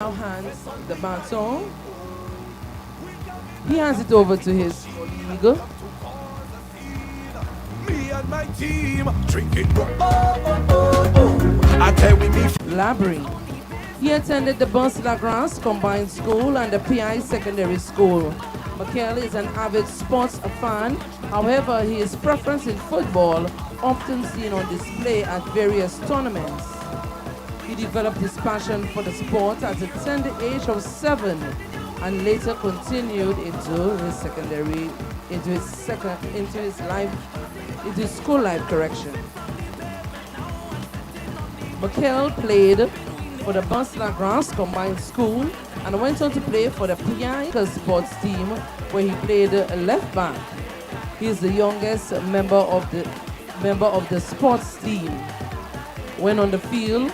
Now hands the baton. He hands it over to his colleague. Me and my team drinking. I tell we be Labry. He attended the Baton Combined School and the PI Secondary School. Michael is an avid sports fan. However, his preference in football often seen on display at various tournaments. He developed his passion for the sport at the tender age of 7 and later continued into his school life correction. Michael played for the Baton Combined School and went on to play for the PI sports team where he played left back. He is the youngest member of the sports team. When on the field,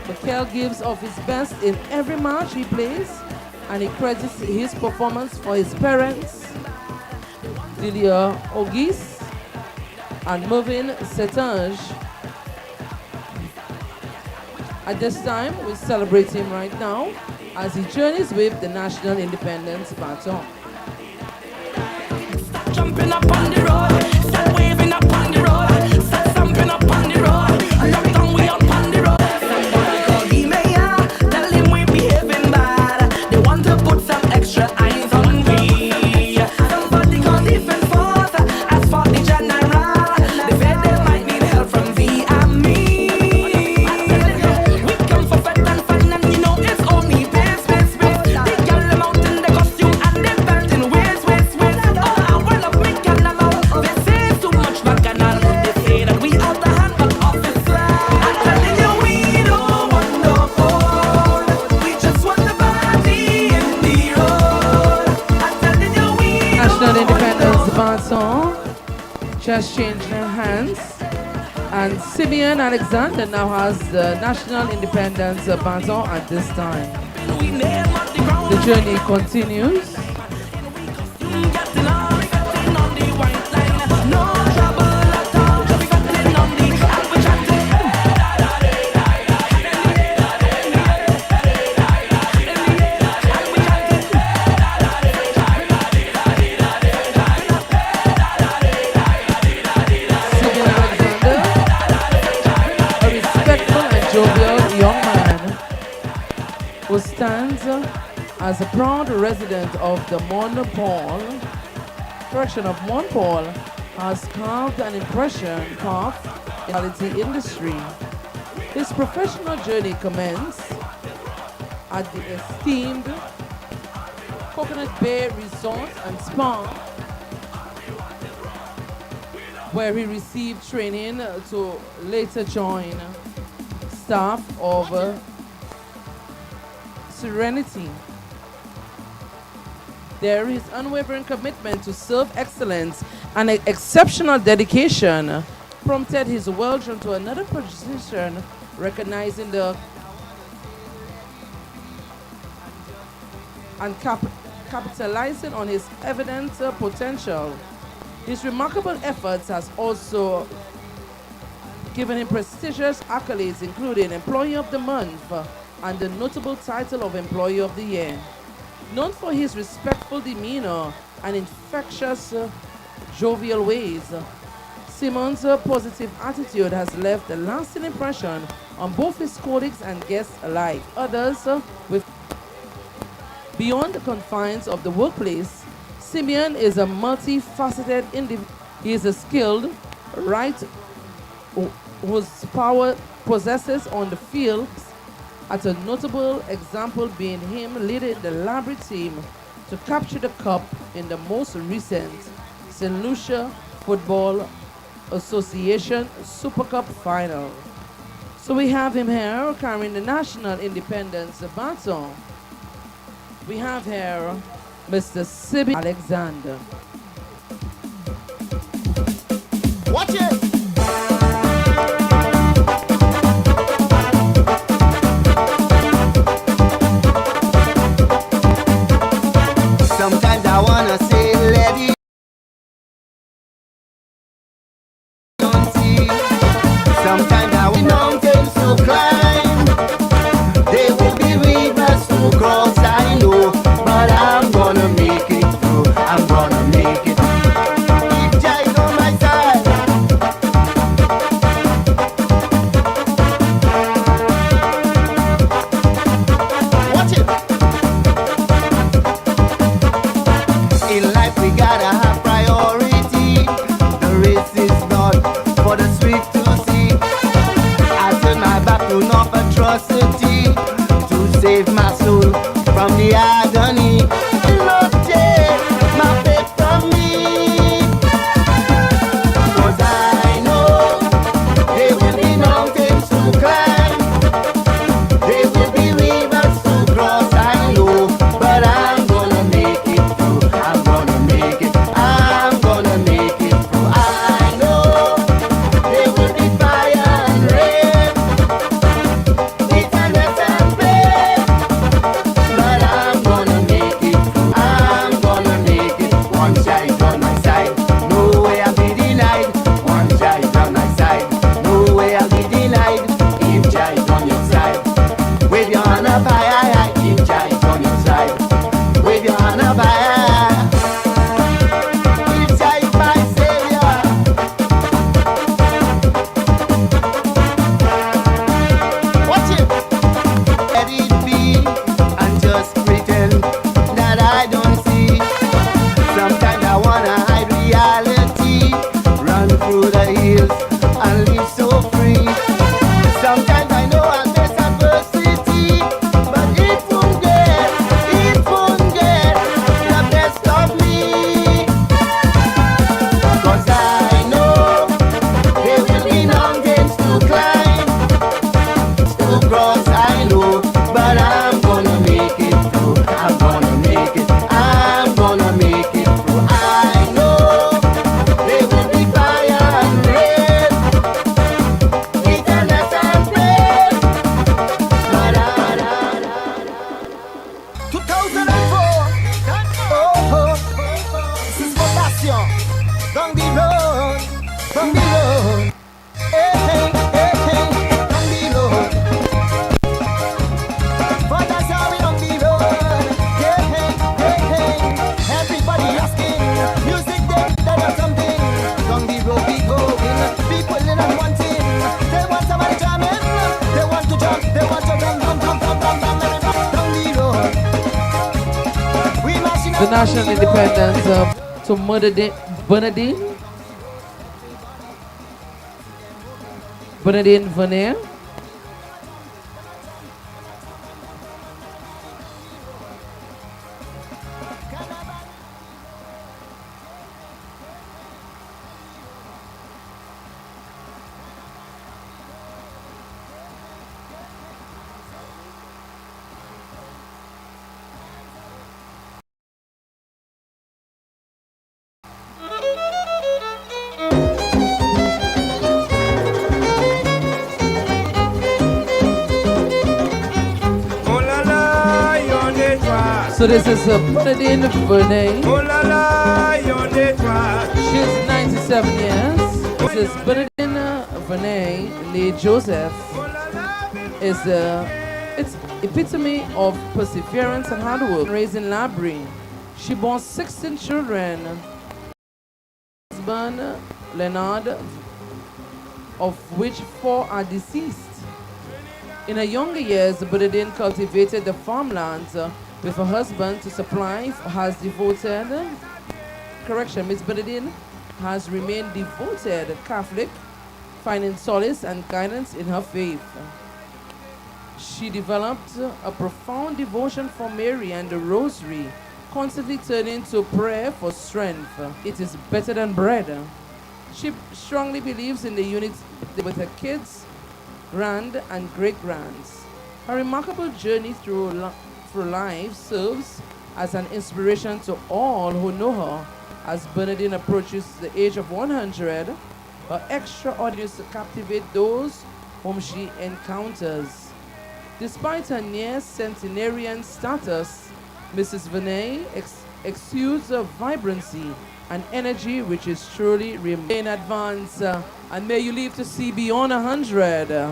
Michael gives of his best in every match he plays, and he credits his performance for his parents, Delia Augier and Mervyn Setange. At this time, we celebrate him right now as he journeys with the National Independence Baton. Start jumping up on the road, start waving up on the road, start stamping up on the road, lockdown we up on the road. Somebody call the mayor, tell him we behaving bad. They want to put some extra eyes on me. Somebody call defense force, ask for the general. They said they might need help from thee and me. We come for fat and fun and you know it's only pace. They got them out in the costume and they belt in waist. Oh, I well up make them out. They say too much bacchanal. They say that we out the hand but off the flag. I'm telling you we don't want no phone. We just want the body in the road. I'm telling you we National Independence Baton just changed their hands, and Simeon Alexander now has the National Independence Baton at this time. we name up the ground. The journey continues. Getting on the white line. No trouble at all. Just getting on the and we chatting. Simeon Alexander, a respectful and jovial young man who stands as a proud resident of the Monopole, has carved an impression in the quality industry. His professional journey commenced at the esteemed Coconut Bay Resort and Spa, where he received training to later join staff of Serenity. There, his unwavering commitment to serve excellence and exceptional dedication prompted his well-drawn to another position, recognizing the and capitalizing on his evident potential. His remarkable efforts has also given him prestigious accolades, including Employee of the Month and the notable title of Employee of the Year. Known for his respectful demeanor and infectious, jovial ways, Simon's positive attitude has left a lasting impression on both his colleagues and guests alike. Others with beyond the confines of the workplace, Simeon is a multifaceted individual. He is a skilled writer whose power possesses on the field, at a notable example being him leading the Labry team to capture the cup in the most recent St. Lucia Football Association Super Cup final. So we have him here carrying the National Independence Baton. We have here Mr. Simeon Alexander. watch it. Sometimes I wanna say, let it on see. Sometimes I want mountains to climb. They will be rivers save my soul from the agony. Lord, take my faith from me. 'Cause I know there will be mountains to climb, there will be rivers to cross, I know, but I'm gonna make it through. I'm gonna make it. I'm gonna make it through. I know there will be fire and rain, bitterness and pain, but I'm gonna make it through. I'm gonna make it. One child on my side, no way I'll be denied. One child on my side, no way I'll be denied. If child on your side, wave your hand up high, high, high. If child on your side, wave your hand up high, high. If child my savior, watch it. Let it be and just pretend that I don't see. Sometimes I wanna hide reality, run through the hills and live so free. Sometimes I know I'll face adversity, but it won't get the best of me. 'Cause I know there will be mountains to climb, to cross, I know, but I'm gonna make it through. I'm gonna make it. I'm gonna make it through. I know there will be fire and rain, bitterness and pain, but 2004. Oh, this is for passion. Down the road, down the road. Hey, hey, hey, hey, down the road. For that's how we on the road. Yeah, hey, hey, hey. Everybody asking, music they got something. Down the road we going, people in and wanting. They want somebody jamming, they want to jump, they want to bang, bang, bang, bang, bang, bang, bang, bang. Down the road. We mashing up The national independence to Bernardine. Bernardine Veneer. So this is Bernardine Veneer. She's 97 years. This is Bernardine Veneer. Lee Joseph is it's epitome of perseverance and hard work. Raised in Labry, she bore 16 children. Husband Leonard, of which 4 are deceased. In her younger years, Bernardine cultivated the farmlands with her husband to supply. Miss Bernardine has remained devoted Catholic, finding solace and guidance in her faith. She developed a profound devotion for Mary and the Rosary, constantly turning to prayer for strength. It is better than bread. She strongly believes in the unity with her kids, grand and great-grands. Her remarkable journey through life serves as an inspiration to all who know her. As Bernardine approaches the age of 100, her extraordinary to captivate those whom she encounters. Despite her near centenarian status, Mrs. Veneer exudes a vibrancy and energy which is truly in advance, and may you live to see beyond 100.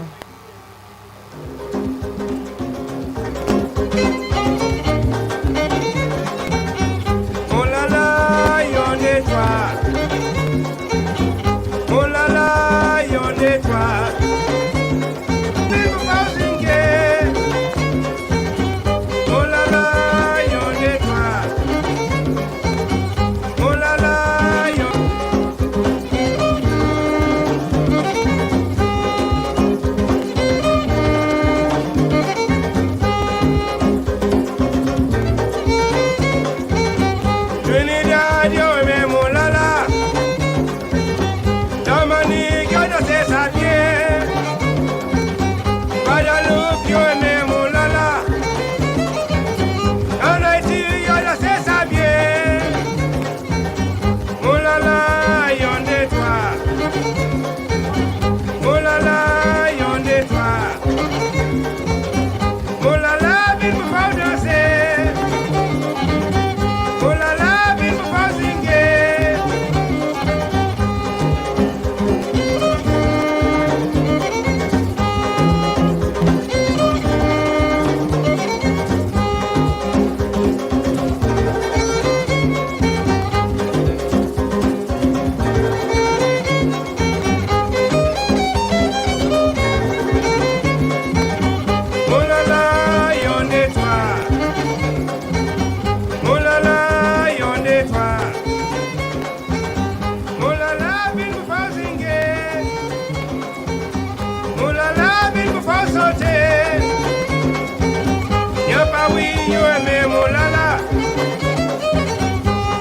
me mulala.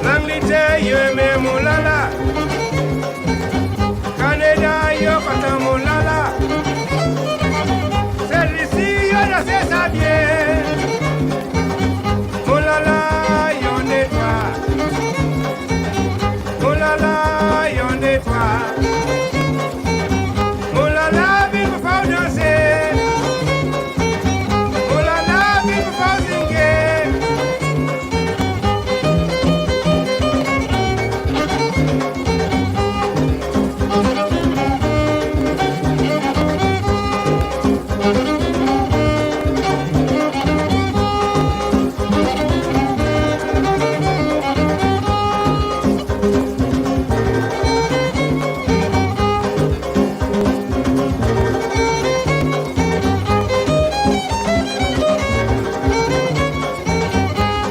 Langlite you me mulala. Canada yo kata mulala. Celle-ci yo ne sais ça bien. Mulala yo nettoie. Mulala yo nettoie. Mulala big for danser. Mulala big for singing.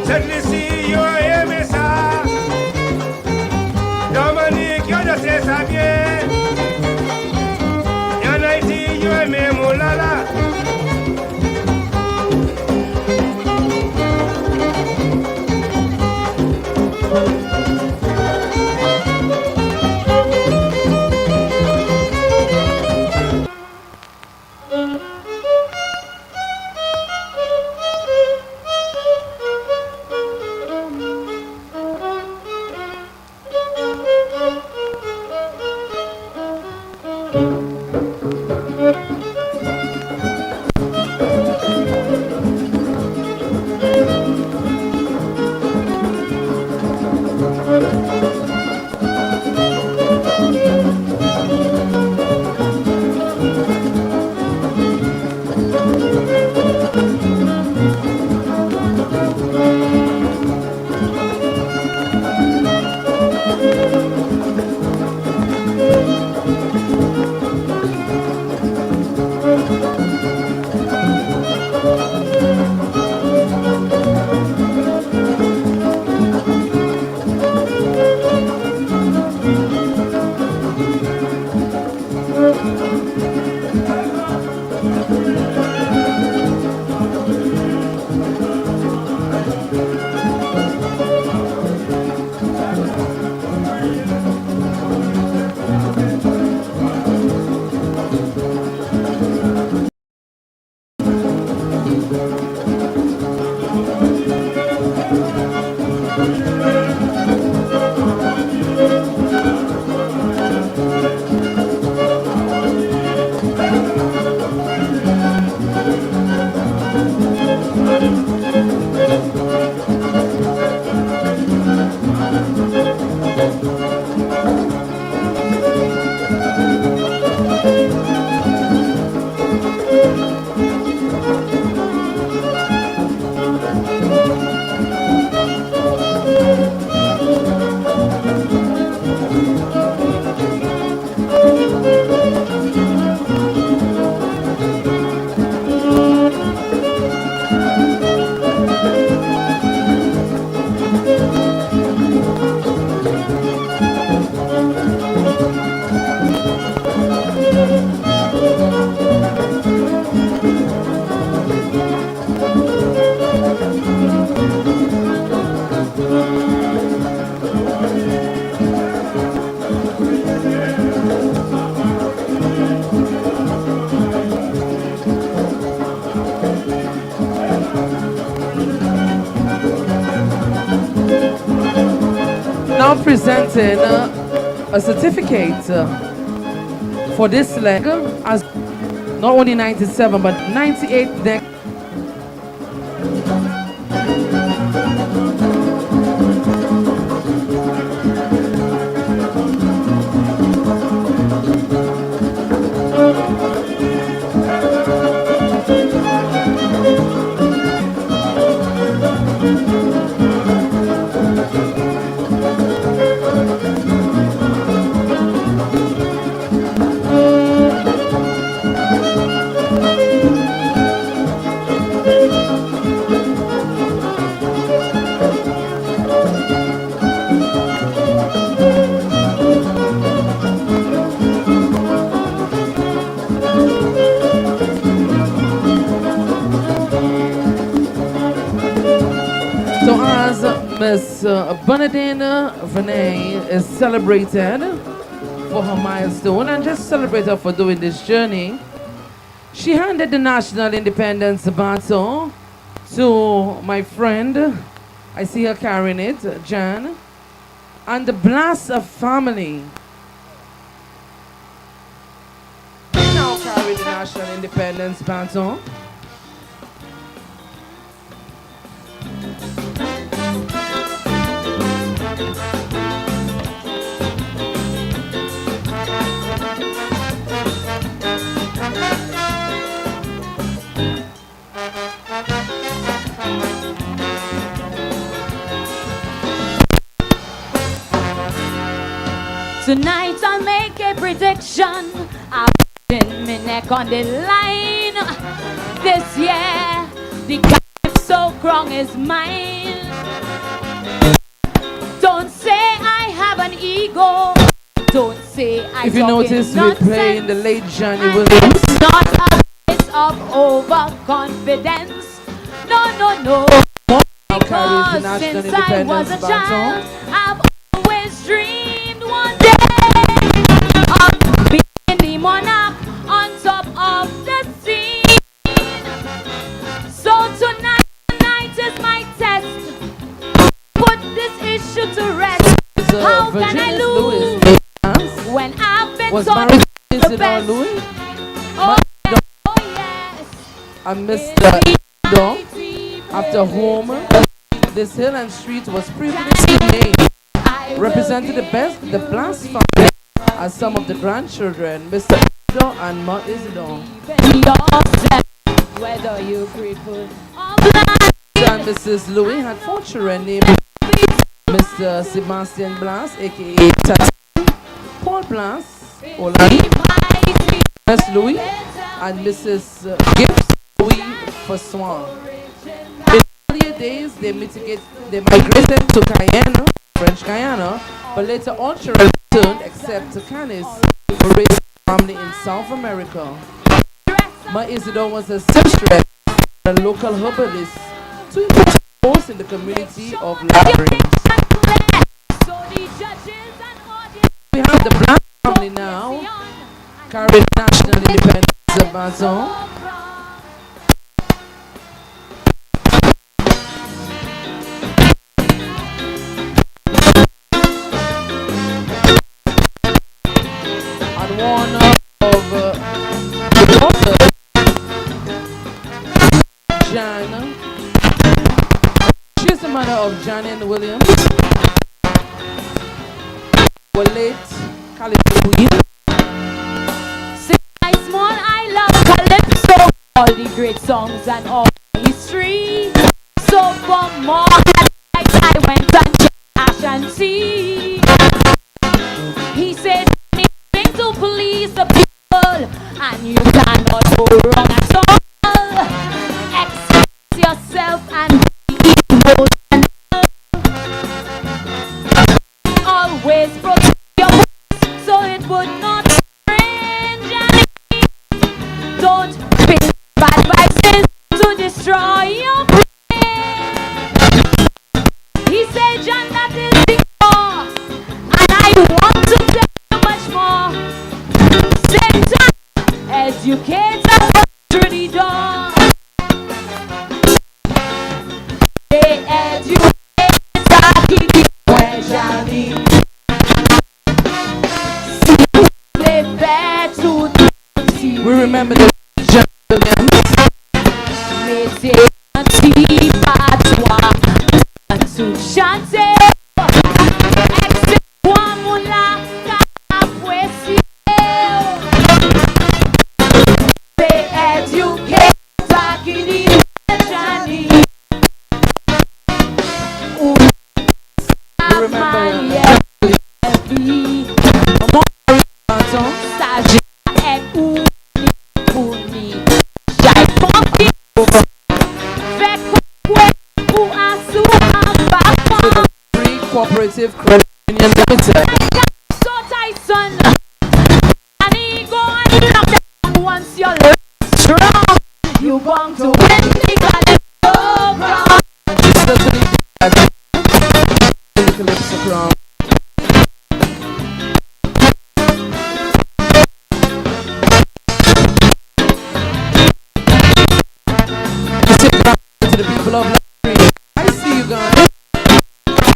Celle-ci yo aimé ça. Dominique yo ne sais ça bien. Y'en a dit yo aimé mulala. Now presenting a certificate for this leg as not only 97 but 98 deck. So as Miss Bernardine Renee is celebrated for her milestone and just celebrate her for doing this journey, she handed the National Independence Baton to my friend, I see her carrying it, Jan, and the Blast family. They now carry the National Independence Baton. Tonight I'll make a prediction. I'll put my neck on the line. This year, the gift so strong is mine. Don't say I have an ego. Don't say I If you talk notice, in we nonsense. play in the late Johnny And Williams. it's not a case of overconfidence. No, no, no. Now carries the Because National since I was Independence a child, Baton. I've always dreamed one day of being the monarch on top of the scene. So tonight is my test. Put this issue to rest. It's, How can I Virginia lose Lewis when I've been was taught married to the Isidore best? Louis Oh, yes, oh yes. and It's Mr. Isidore, mighty after whom this hill and street was previously named, I will represented the best, the Blast family as some of the grandchildren, Mr. Isidore and Ma Isidore. be yourself, whether you cripple or blind. And Mrs. Louis had 4 children named Mr. Sebastian Blas, aka Tati, Paul Blas, Olani, Miss Louis, and Mrs. Gibbs Louis Fassois. In earlier days, they migrated to Guyana, French Guyana, but later all children returned except Canis, who raised a family in South America. Ma Isidore was a seamstress and a local herbalist, two important roles in the community of Labry. We have the Black family now, carrying National Independence Baton. And one of the daughters, Jan. She is the mother of Janet Williams, were late Calypso Queen. Since I small, I love Calypso, all the great songs and all history. So for more advice, I went and checked Ashanti. He said anything to please the people, and you cannot go wrong at all. Express yourself and be emotional. Always protect your voice so it would not cringe. Don't spin bad vibes to destroy your brain. He said, John, that is the law, and I want to tell you much more. Satan, educate us through the door. They educate us in the way, Johnny. We remember the John Williams. We remember Cooperative Credit Union Limited. Once you're strong, you want to win the drum. To the people of Laborie, I see you guys.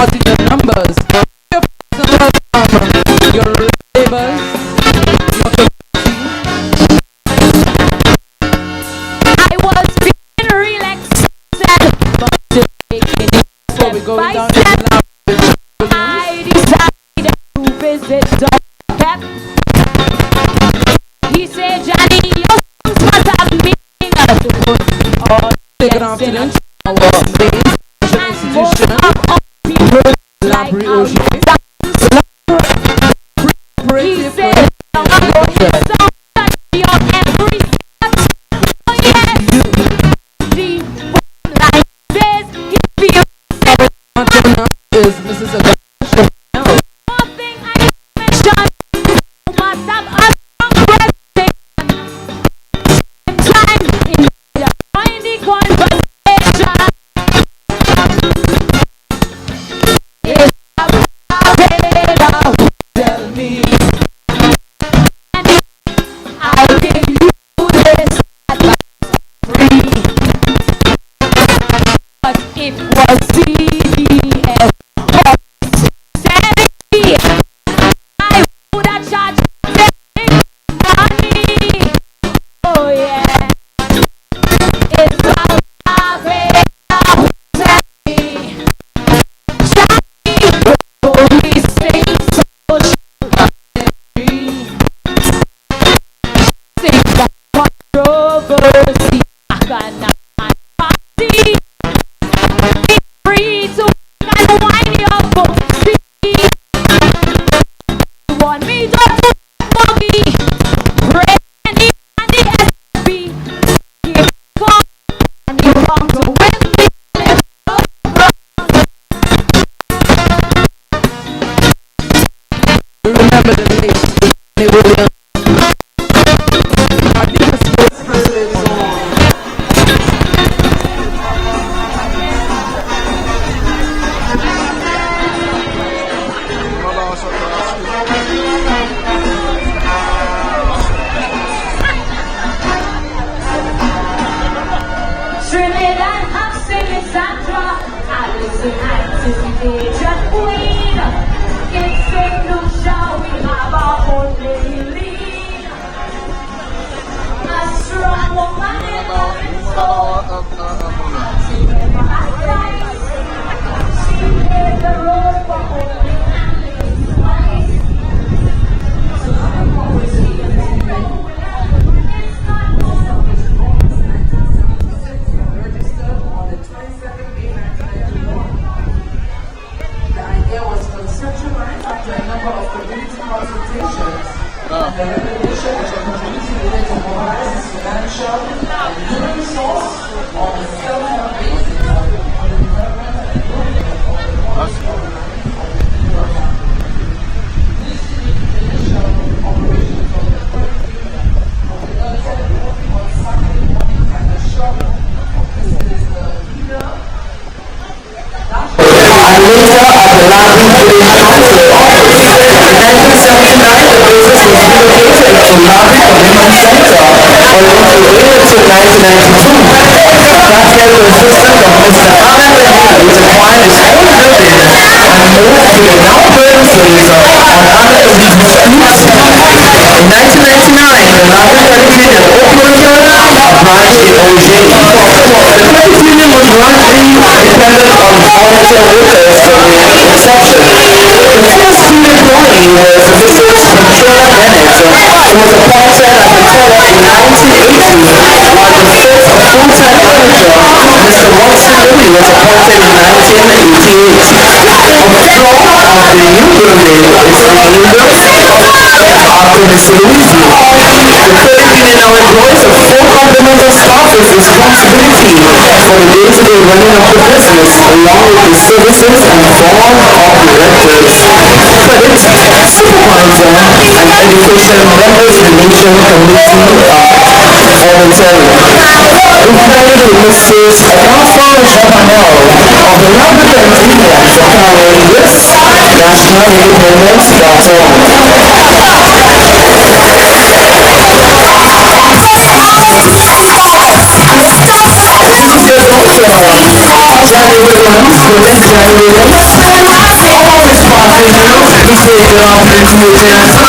Out in your numbers, your labors, your community. I was feeling relaxed, but taking it So we're going down to step by the step. lab. I decided to visit the pep. He said, Johnny, your songs must have meaning to put on. Good afternoon to our main institution, Labry Augier. He said, your every step. Oh yes. She went like this. He feels Baton is Mrs. Augier. one thing I mentioned. You must have a strong presentation. Time in the finding conversation. It's a better tell me. And I'll give you this advice free. But it was CDF. I would have charged money. Oh yeah. It's about a better tell me. Johnny, we sing so free. Sing the controversy. I cannot party. Be free to and wind your booty. You want me to put buggy? Brandy and the SB. Give come and you wrong to win me. Remember the late Whitney Williams. I think it's Trinidad, Alexander, Alison, anticipation queen. It's a new show, we have our own lead. A strong woman in loving soul. She never had price. She made the road for only and twice. So I'm always here to know. It's not registered on the 22nd May 1991. The idea was conceptualized after a number of community consultations and the recommendation of the community needed to mobilize its financial and human resource on a self-help basis for the development and improvement of the water. This initial operations of the first unit of the early on Saturday morning at the shop. This is the leader. I'm leader of the Labry Steel Pan. In 1979, the business was relocated to Labry Community Center, although later to 1992. That year, the assistant of Mr. Alan was acquired his own building and moved to the now burning place on Anna Street. In 1999, the Labry dedicated an operated branch in Augier. The credit union was largely dependent on volunteer workers from its inception. The first team employee was Mrs. Controller Bennett, who was appointed as the teller in 1980, while the first full-time manager, Mr. Watson Louis, was appointed in 1988. On the floor of the new building is the University after Mr. Luigi. The credit union now employs a full complement of staff with responsibility for the day-to-day running of the business, along with the services and board of directors, credit, supervisor, and education members in the nation committee volunteering. Employed with Mrs. Alpha Chabanel of the Labry Steel Pan for carrying this, national independence, Johnny Williams, Colette Johnny Williams. Always popping now, we say it all in the chance.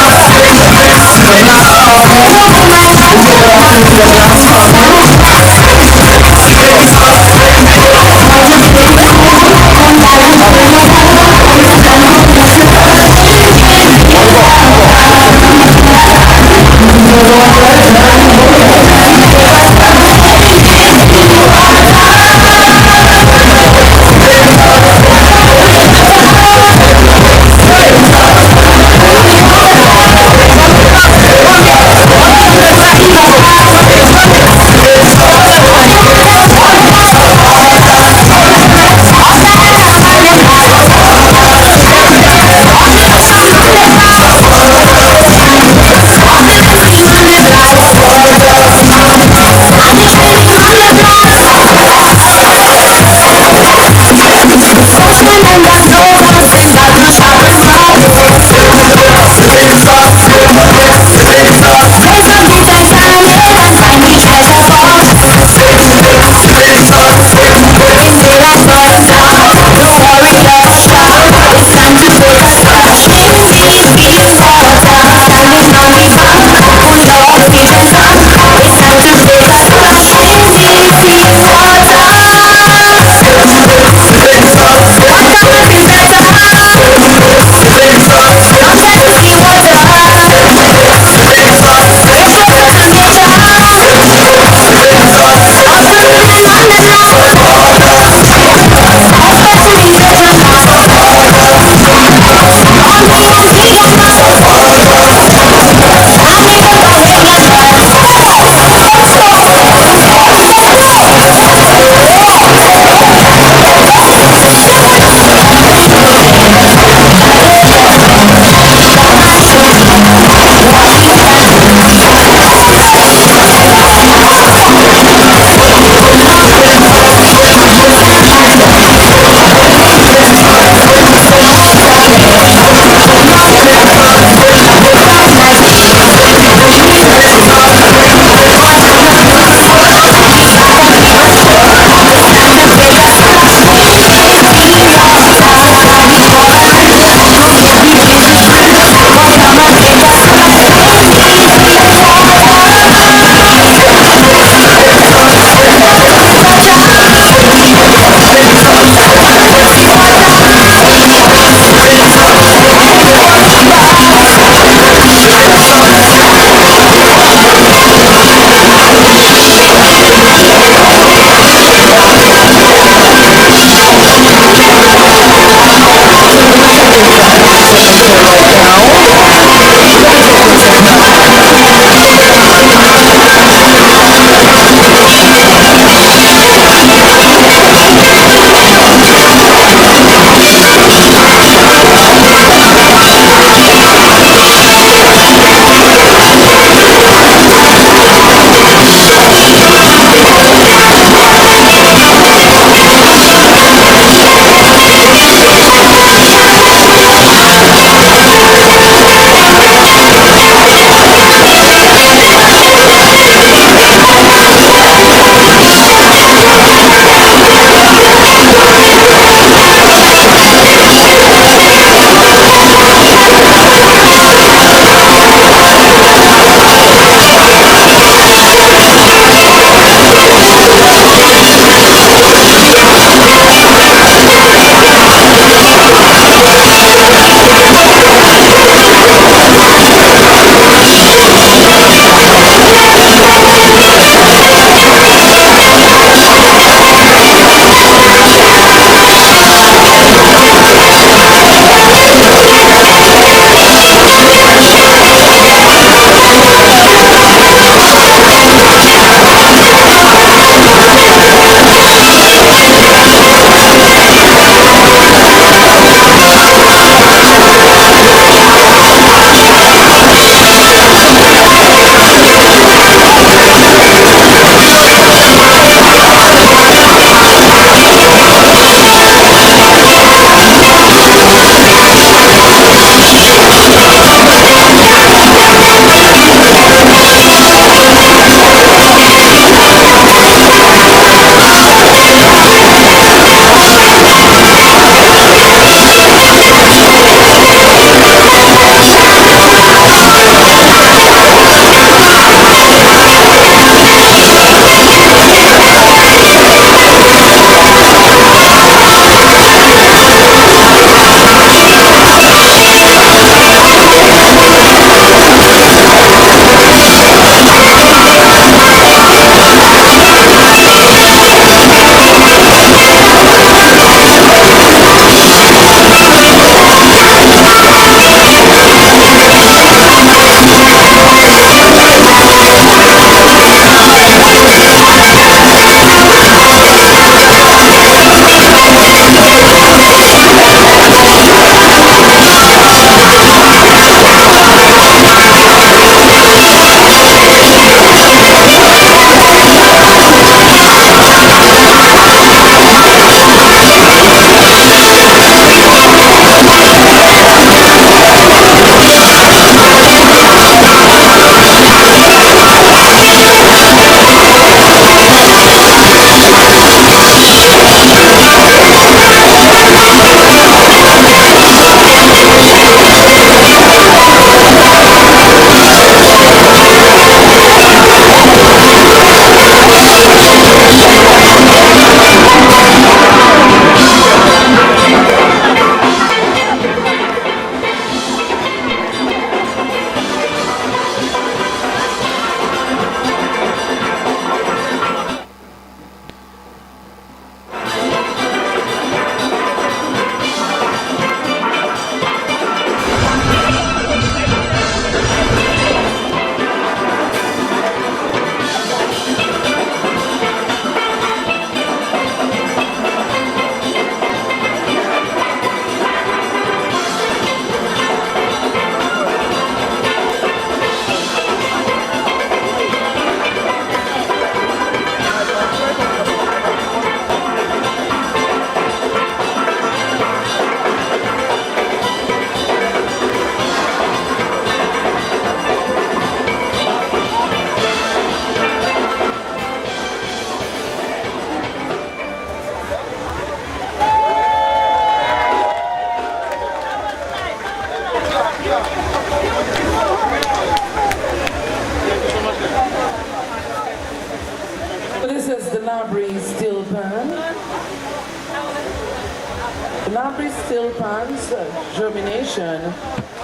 Labry Steel Pan's germination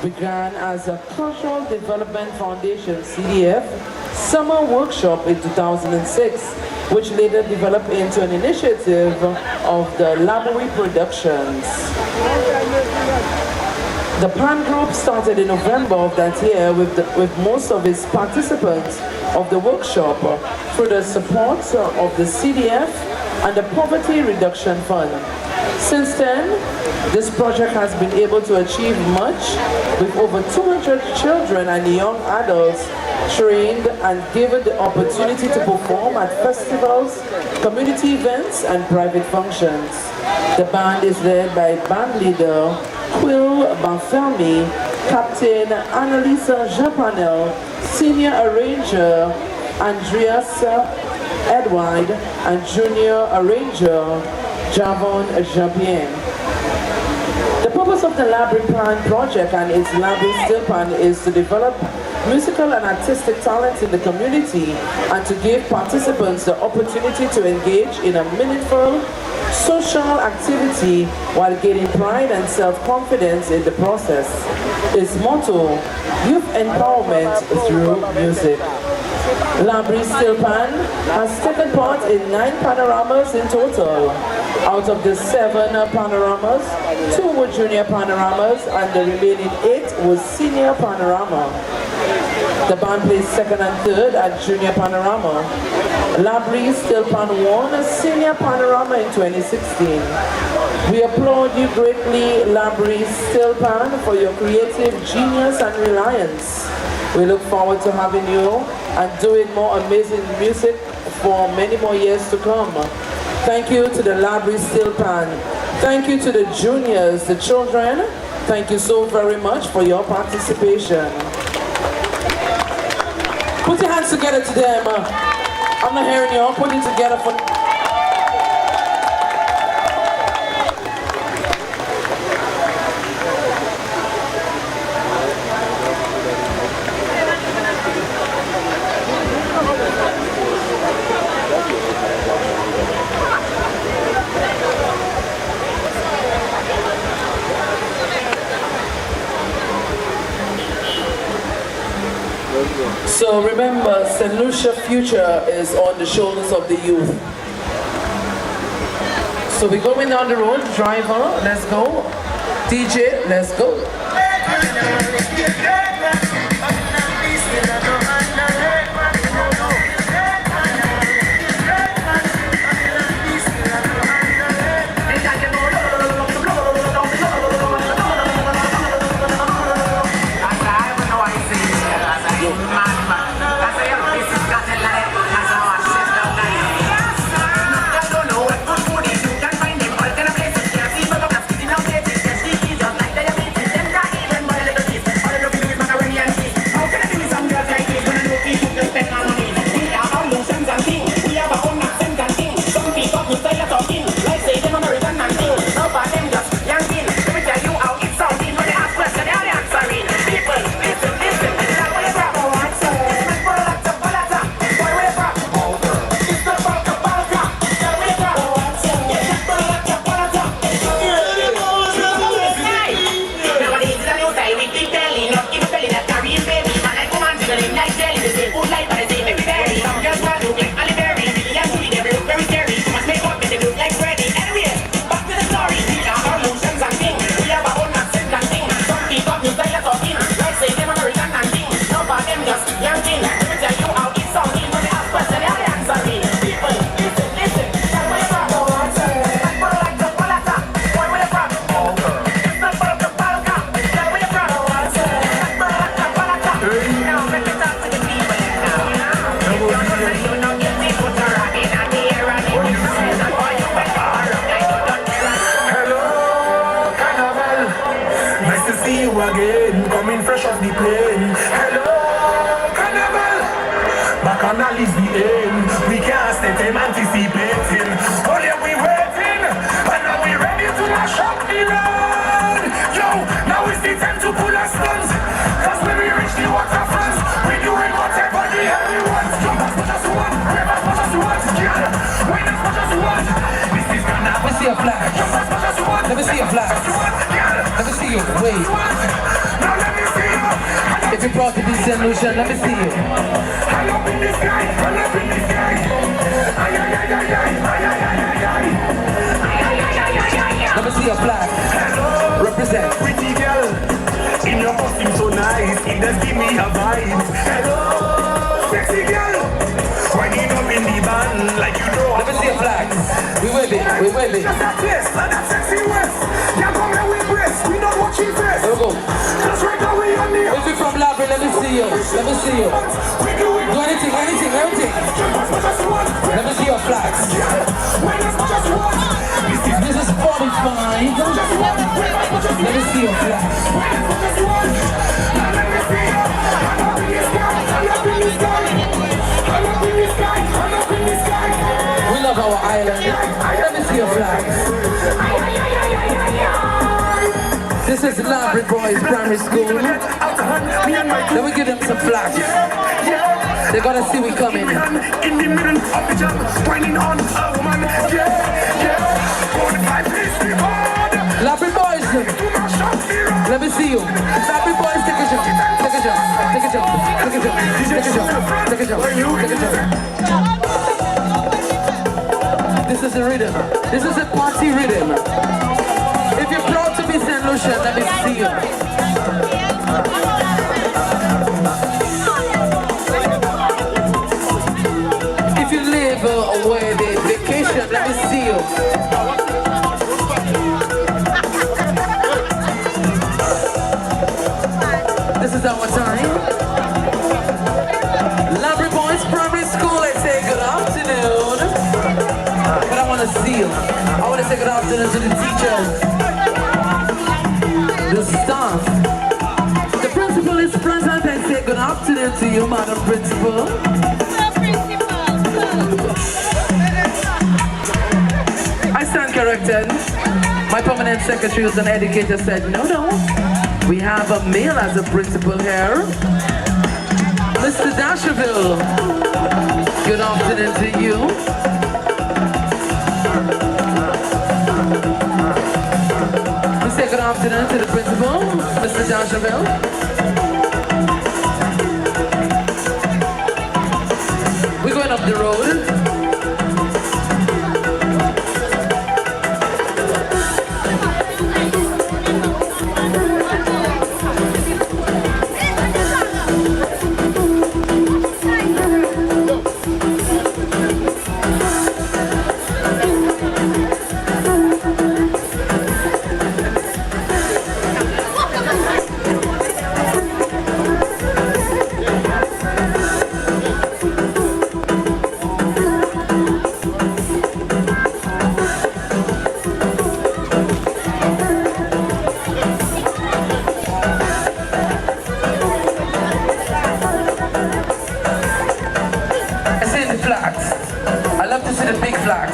began as a Cultural Development Foundation CDF summer workshop in 2006, which later developed into an initiative of the Laborie Productions. The Pan Group started in November of that year with most of its participants of the workshop through the support of the CDF and the Poverty Reduction Fund. Since then, this project has been able to achieve much, with over 200 children and young adults trained and given the opportunity to perform at festivals, community events, and private functions. The band is led by band leader Quill Banfermi, Captain Annalisa Japanel, Senior Arranger Andreas Edward, and Junior Arranger Javon Jabien. The purpose of the Labry Pan project and its Labry Steel Pan is to develop musical and artistic talent in the community and to give participants the opportunity to engage in a meaningful social activity while gaining pride and self-confidence in the process. Its motto, Youth Empowerment Through Music. Labry Steel Pan has taken part in 9 panoramas in total. Out of the 7 panoramas, 2 were junior panoramas and the remaining 8 was senior panorama. The band placed 2nd and 3rd at junior panorama. Labry Steel Pan won a senior panorama in 2016. We applaud you greatly, Labry Steel Pan, for your creative genius and reliance. We look forward to having you and doing more amazing music for many more years to come. Thank you to the Labry Steel Pan. Thank you to the juniors, the children. Thank you so very much for your participation. Put your hands together to them. I'm not hearing you all. Put it together for... So remember, St. Lucia future is on the shoulders of the youth. So we're going down the road, driver, let's go. DJ, let's go. Let me see your flag. Let me see you. Wait. If you're proud to be St. Lucian, let me see you. Let me see your flag. Represent. Pretty girl, in your costume so nice, it does give me a vibe. Hello, sexy girl, winding up in the band like you know. Let me see your flag. We wave it. We wave it. Just that place, and that sexy west. Yeah, come here with breasts, we don't watch it first. There we go. Just right now we on the. If you're from Labry, let me see you. Let me see you. We do it. Do anything. Let me see your flags. This is 45. Let me see your flags. We love our island. Let me see your flags. This is Labry Boys Primary School. Let me give them some flags. They gotta see we coming. In the middle of the jump, whining on a woman. Labry Boys, let me see you. Labry Boys, take a jump. Take a jump. Take a jump. Take a jump. Take a jump. Take a jump. Take a jump. This is a rhythm. This is a party rhythm. If you're proud to be St. Lucian, let me see you. If you live away the vacation, let me see you. This is our time. Labry Boys Primary School, I say good afternoon. But I want to see you. I want to say good afternoon to the teachers, the staff. The principal is present. I say good afternoon to you, Madam Principal. I stand corrected. My permanent secretary was an educator said, no. We have a male as a principal here. Mr. Dasherville. Good afternoon to you. We say good afternoon to the principal, Mr. Dasherville. We're going up the road.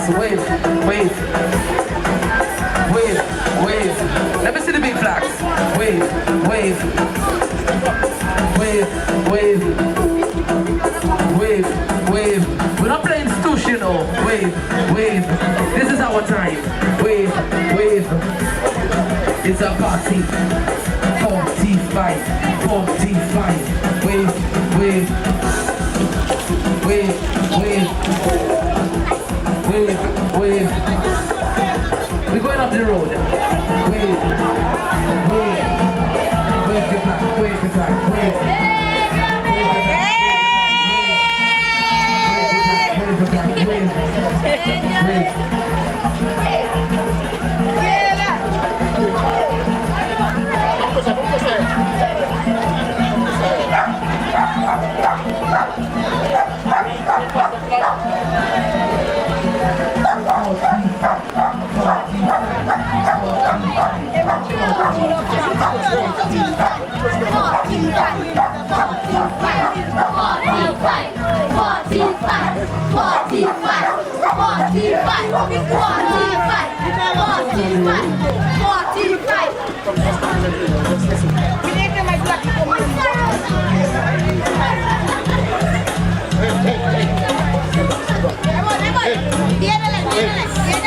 Wave, wave, wave, wave. Let me see the big flags. Wave, wave, wave, wave, wave, wave. We're not playing stoosh, you know. Wave, wave. This is our time. Wave, wave. It's a party. 45, 45. Wave, wave, wave, wave. Wave, wave. We're going up the road. Wave, wave. Wave the flag, wave the flag, wave. Wave the flag, wave. Wave.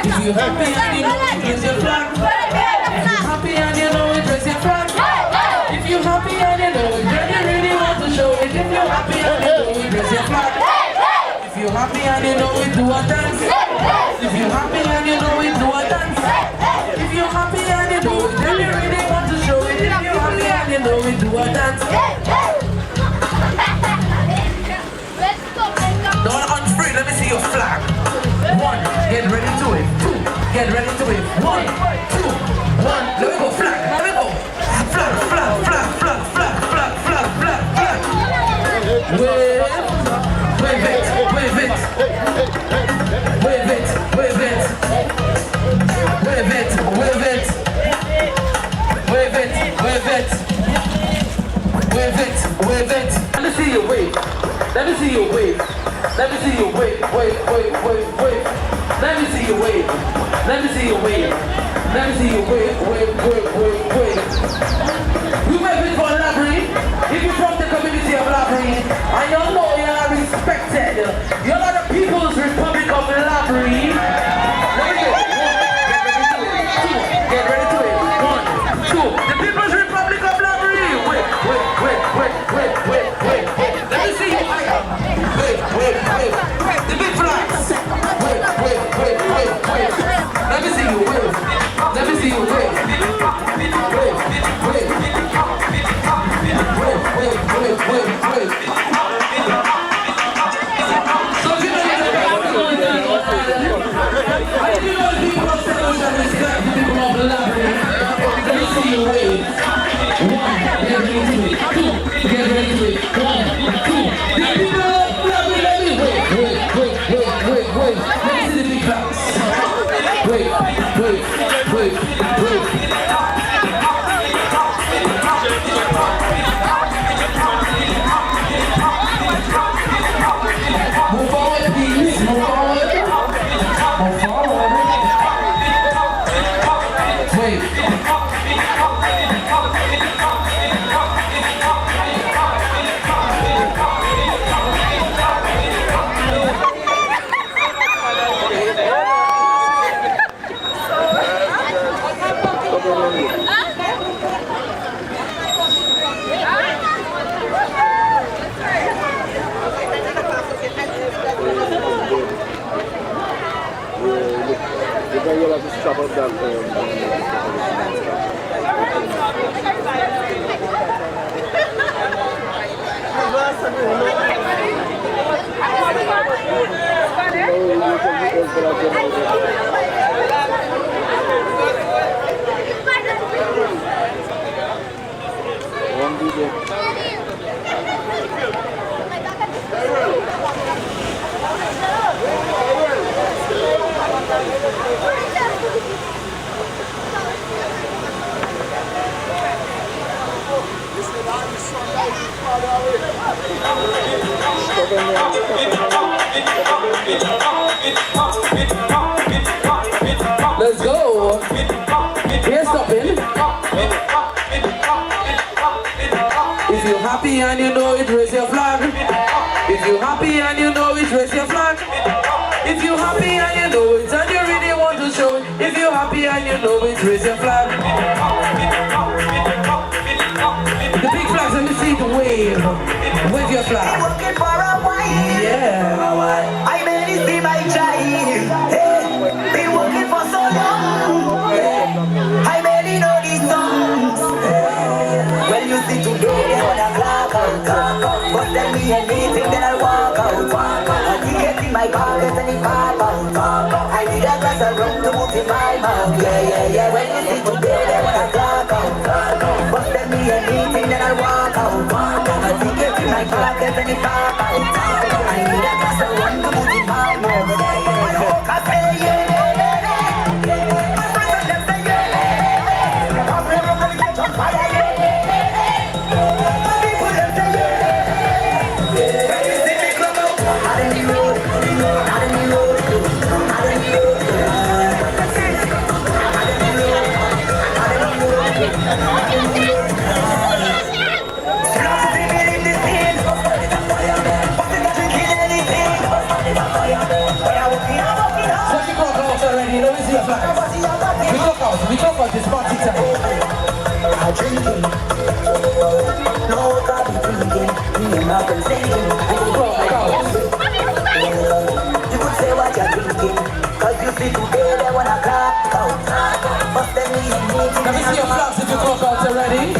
If you happy, raise your flag. it, do a dance. If you're happy and you know it, do a dance. If you're happy and you know it, then you really want to show it. If you're happy and you know it, do a dance. Don't unfree, let me see your flag. 1, get ready to it. 2, get ready to it. 1, 2, 1, let me go flag, let me go. Flag, flag, flag, flag, flag, flag, flag, flag, flag. Wave it, wave it, wave it. Wave it, wave it. Wave it, wave it. Wave it, wave it. Wave it, wave it. Let me see you wave. Let me see you wave. Let me see you wave, wave, wave, wave, wave. Let me see you wave. Let me see you wave. Let me see you wave, wave, wave, wave, wave. We wave it for Labry. If you're from the community of Labry, and you know you are respected. You're not the People's Republic of Labry. Let me go. 1, get ready to it. 2, get ready to it. 1, 2. The People's Republic of Labry. Wait, wait, wait, wait, wait, wait, wait, wait. Let me see you higher. Wait, wait, wait. The big flags. Wait, wait, wait, wait, wait. Let me see you wave. Let me see you wave. Wave, wave. Wave, wave, wave, wave, wave. So you know you're the best. I do know the people of St. Lucia respect the people of Labry. Let me see you wave. 1, get ready to it. 2, get ready to it. 1, 2. The people of Labry, let me wave. Wave, wave, wave, wave, wave. Let me see the big flags. Wait, wait, wait, wait. Move forward, please. Move forward. Move forward. Wait. Let's go. Here's stopping. If you're happy and you know it, raise your flag. If you're happy and you know it, raise your flag. If you're happy and you know it, and you really want to show it. If you're happy and you know it, raise your flag. The big flags, let me see the wave. Wave your flag. Working for a while. Yeah. I barely see my child. Hey, been working for so long. Hey, I barely know these songs. Hey, when you see today, they wanna clock out. But tell me anything, then I'll walk out. A ticket in my pocket and it pop out. I need a glass of rum to put in my mouth. Yeah, yeah, yeah. When you see today, they wanna clock out. But tell me anything, then I'll walk out. A ticket in my pocket and it pop out. I need a glass of rum to put in my mouth. My hook, I say yeah. My friends and them say yeah. I'm never gonna catch on fire yeah. My people them say yeah. When you see me club out, out in the road, out in the road, out in the road, We talk about this party time. I'm drinking. No, God be drinking. Me and my friends drinking. You could say Let me see your flags if you clock out already.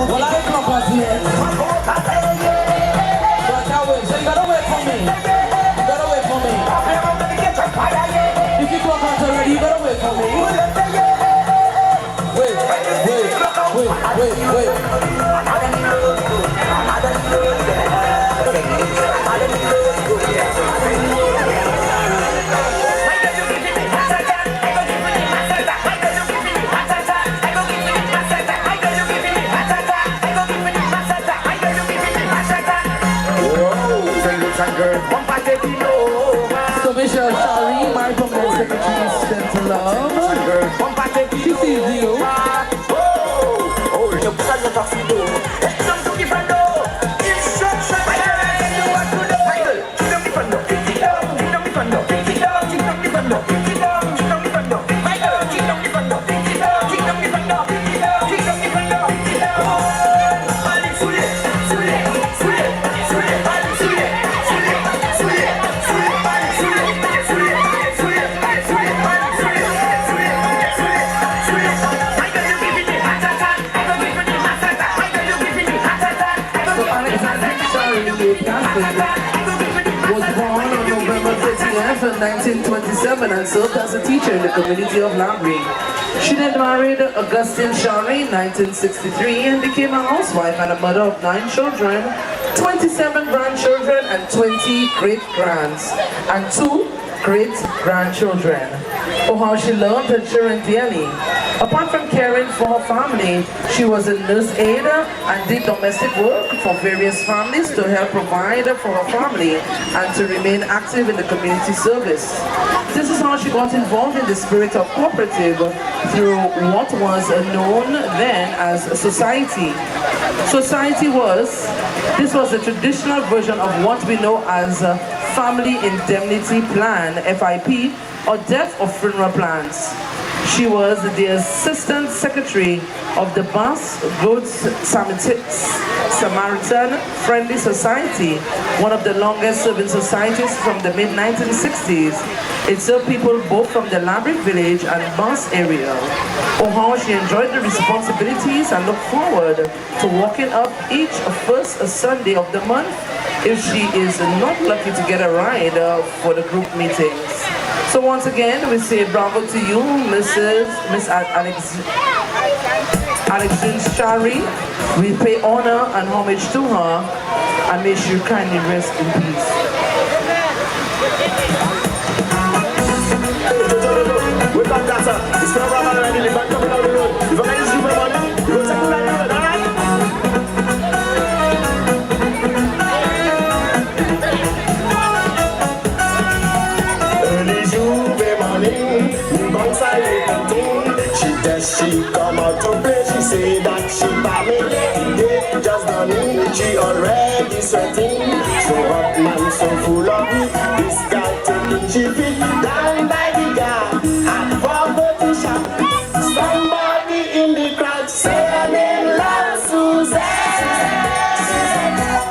Well, I ain't clock out yet. So I can't wait. So you gotta wait for me. You gotta wait for me. If you clock out already, you gotta wait for me. Wait. So Michelle Shari, my promote secretary, sent to love. She sees you. Was born on November 30th, 1927 and served as a teacher in the community of Labry. She then married Augustine Shari in 1963 and became a housewife and a mother of 9 children, 27 grandchildren and 20 great-grands and 2 great-grandchildren. Oh, how she loved her children dearly. Apart from caring for her family, she was a nurse aide and did domestic work for various families to help provide for her family and to remain active in the community service. This is how she got involved in the spirit of cooperative through what was known then as society. Society this was a traditional version of what we know as Family Indemnity Plan, FIP, or death or funeral plans. She was the Assistant Secretary of the Bus Goods Samaritan Friendly Society, one of the longest serving societies from the mid-1960s. It served people both from the Labry village and Bus area. Oh, how she enjoyed the responsibilities and looked forward to walking up each first Sunday of the month if she is not lucky to get a ride for the group meetings. So once again, we say bravo to you, Miss Alexander Shari. We pay honor and homage to her and may she kindly rest in peace. She come out to play, she say that she family. They just done it, she already sweating. So hot man, so full of it. This guy taking she feet down by the car and forward to shop. Somebody in the crowd say her name loud, Suzanne.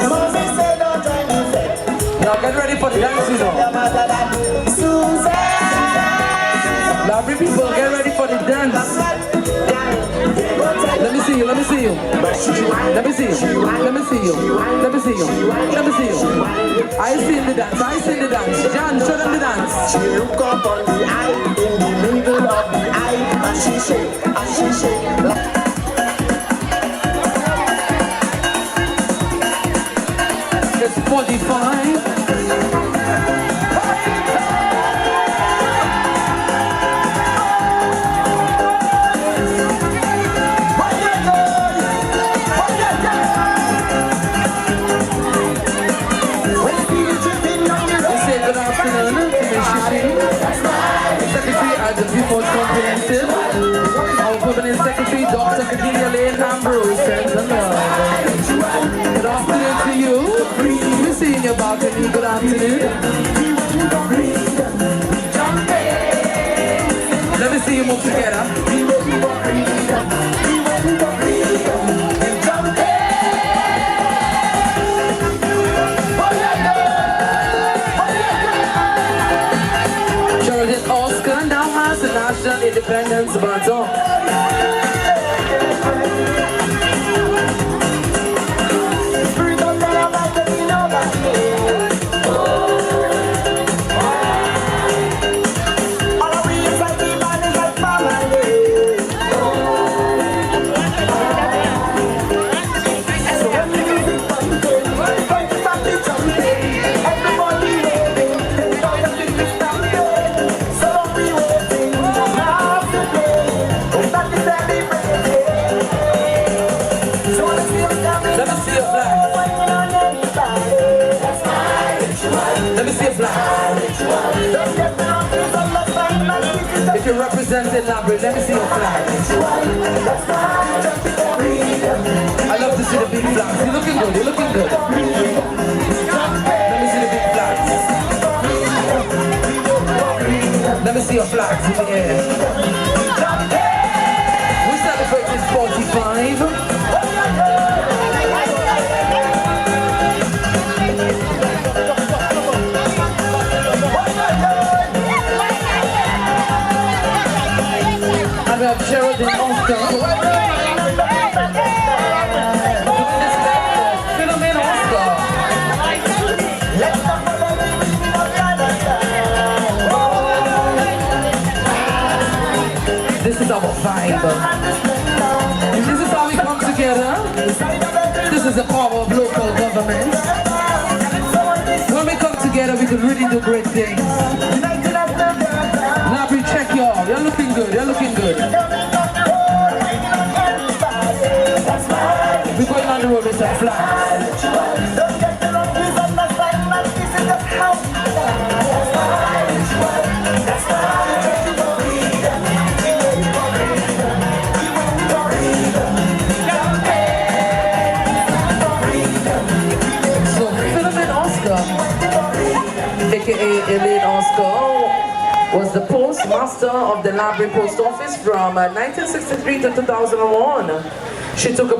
Moses said don't join the fete. Now get ready for the dance, you know. Suzanne. Labry people, get ready for the dance. Let me see you. Let me see you. Let me see you. Let me see you. Let me see you. Let me see you. I see the dance. I see the dance. John, show them the dance. She look up on the eye, in the middle of the eye, and she shake, and she shake. It's 45. Comprehensive. Our permanent secretary, Dr. Cordelia Lane Ambrose, sends a love. Good afternoon to you. We're seeing your balcony. Good afternoon. Let me see you move together. Oscar, national independence, Baton. If you're representing Labry, let me see your flag. I love to see the big flags. You're looking good, you're looking good. Let me see the big flags. Let me see your flags in the air. We celebrate this 45. We have Geraldine Oscar. Simeon Oscar. This is our vibe. This is how we come together. This is the power of local government. When we come together, we can really do great things. Labry, check y'all. You're looking good. You're looking good. We're going on the road with some flags. So, Simeon Oscar, aka Elaine Oscar, was the postmaster of the Labry Post Office from 1963 to 2001. She took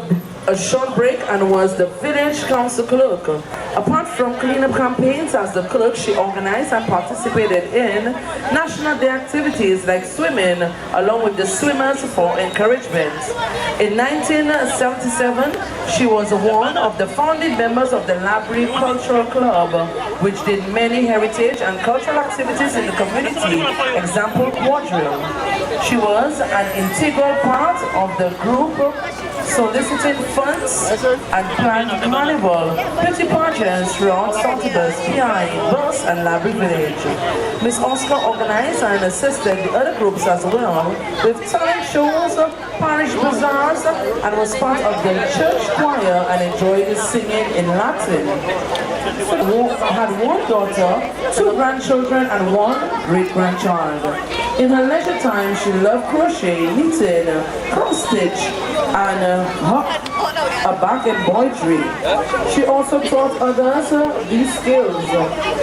a short break and was the village council clerk. Apart from cleanup campaigns as the clerk, she organized and participated in National Day activities like swimming, along with the swimmers for encouragement. In 1977, she was one of the founding members of the Labry Cultural Club, which did many heritage and cultural activities in the community, example quadrille. She was an integral part of the group soliciting funds and planned carnival, beauty pageants throughout Southwest, PI, Bus and Labry Village. Miss Oscar organized and assisted the other groups as well with talent shows, parish bazaars, and was part of the church choir and enjoyed singing in Latin. Had one daughter, 2 grandchildren, and 1 great-grandchild. In her leisure time, she loved crochet, knitting, cross-stitch, and a back embroidery. She also taught others these skills.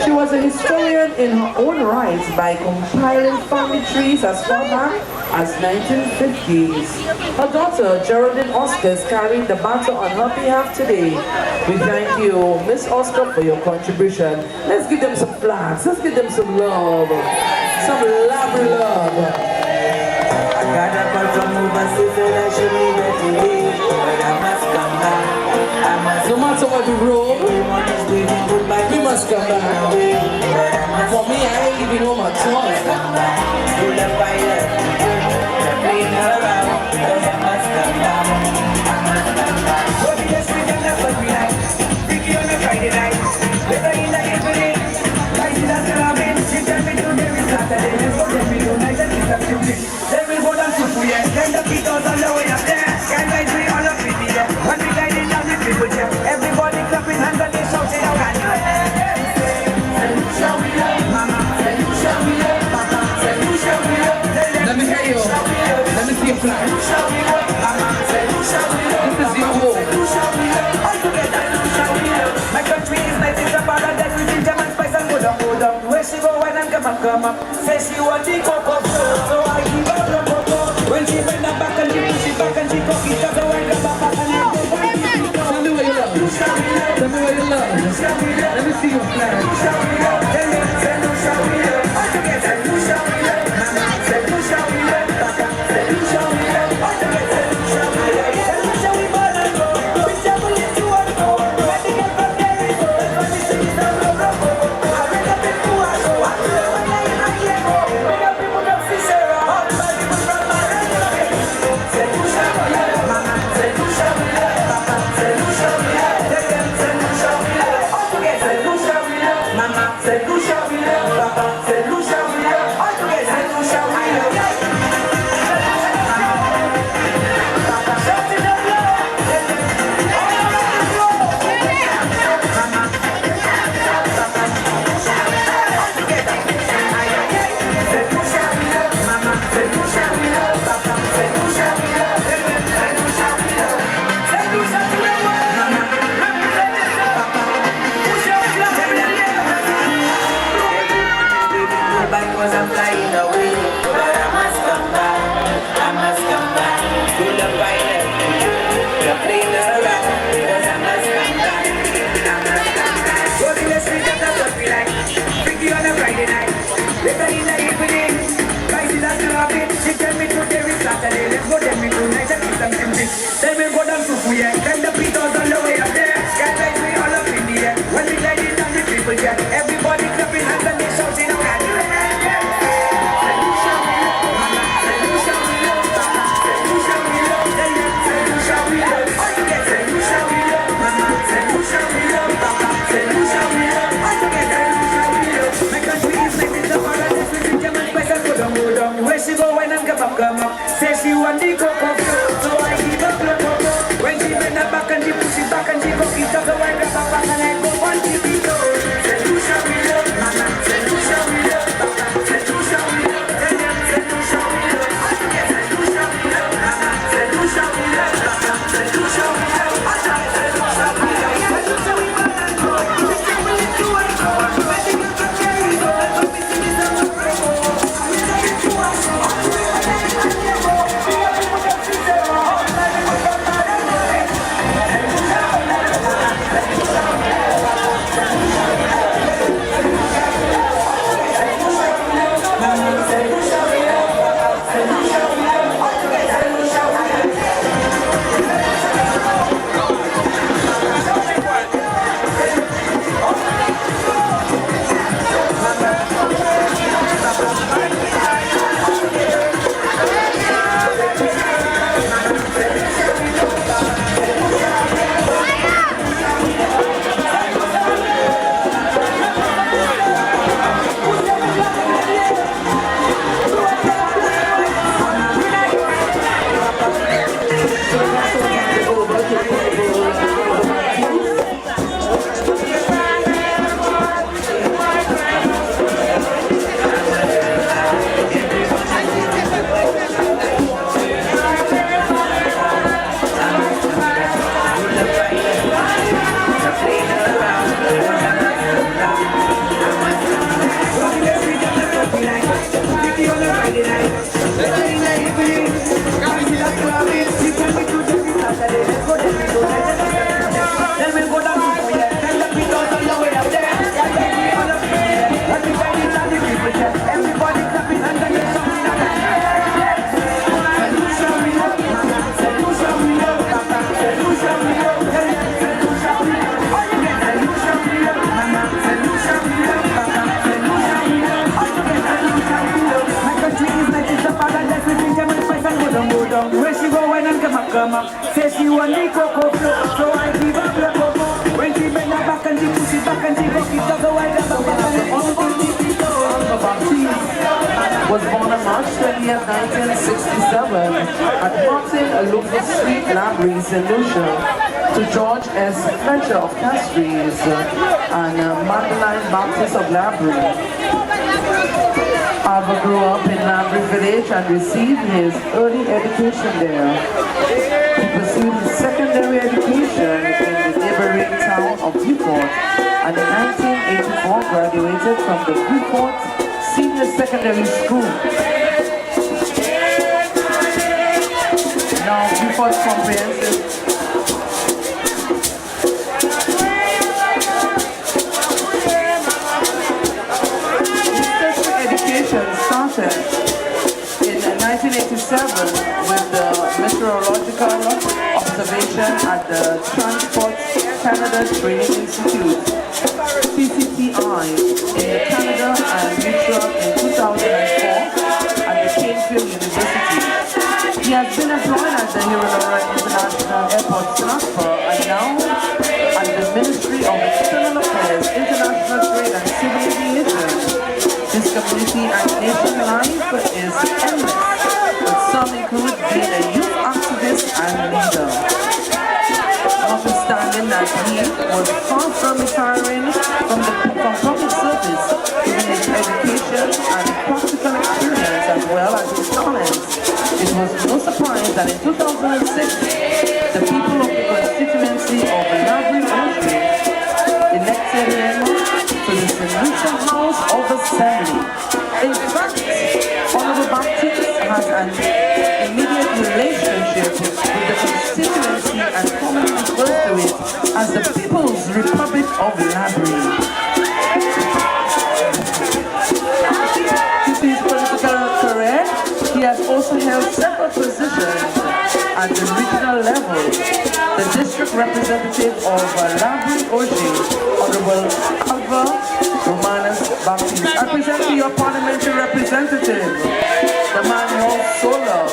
She was a historian in her own right by compiling family trees as far back as 1950s. Her daughter, Geraldine Oscar, is carrying the baton on her behalf today. We thank you, Miss Oscar, for your contribution. Let's give them some flags. Let's give them some love. Some Labry love. I got up from overseas and I should be ready, but I must come back. No matter what we roll, we must come back. For me, I ain't giving home my toys. To the fire, to bring her around, but I must come back. What we just bring them up what we like. Freaky on a Friday night, better in the evening. Like she does ramen, she tell me to do it Saturday. Let's go get me tonight and it's a music. Then we go down to Fuya, then the Beatles on the way up there. Can't wait me all up with the when we guiding down the people here. Everybody clapping hands and they shouting out and let me hear you. Let me see your flag. This is your home. my country is nice, it's a paradise with ginger and spice and good up. Where she go when I'm come up. Say she want the cocoa, so I give her the cocoa. When she bend her back and she push it back and she cook it up, so I grab her back and I go back. Tell me where you love. Tell me where you love. Let me see your flag. down. Where she go when and come up. Say she want the cocoa flow, so I give her blow cocoa. When she bend her back and she push it back and she go it up, so I grab her back and I go on the beat. Say do show me love, mama. Say do show me love, papa. Say do show me love, tell them. Say do show me love, say do show me love, mama. Say do show me love, papa. Say do show me love, papa. Say do show me love, say do show me love, and go. Say we let you and go. When they get to carry go, I'm missing this and I'm broke. We say it to us, where she go when and come up. Say she want the cocoa flow, so I give her the cocoa. When she bend her back and she push it back and she go it up, so I grab her back and was born on March 20th, 1967 at Baton, Augier Street, Labry, St. Lucia, to George S. Fletcher of Castries and Madeline Baptist of Labry. Alva grew up in Labry Village and received his early education there. He pursued his secondary education in the neighboring town of Beaufort and in 1984 graduated from the Beaufort Senior Secondary School. Now Beaufort Comprehensive started in 1987 with the meteorological observation at the Transport Canada Training Institute, CCTI, in Canada and Montreal in 2004 at the Canefield University. He has been employed at the Laborie International Airport, Snapper, and now at the Ministry of External Affairs, International Trade and Civil Aviation. His community and nation life is endless, but some include being a youth activist and leader. Notwithstanding that he was far from retiring from public service, given his education and practical experience as well as his talents, it was no surprise that in 2006, the people of the constituency of Labry Augier elected him to the Senator House of Assembly. In fact, Honorable Baptist has an immediate relationship with the constituency and commonly refers to it as the People's Republic of Labry. Due to his political career, he has also held several positions at the regional level. The district representative of Labry Augier, Honorable Alva Baptist. I present to your parliamentary representative, the man you all so love.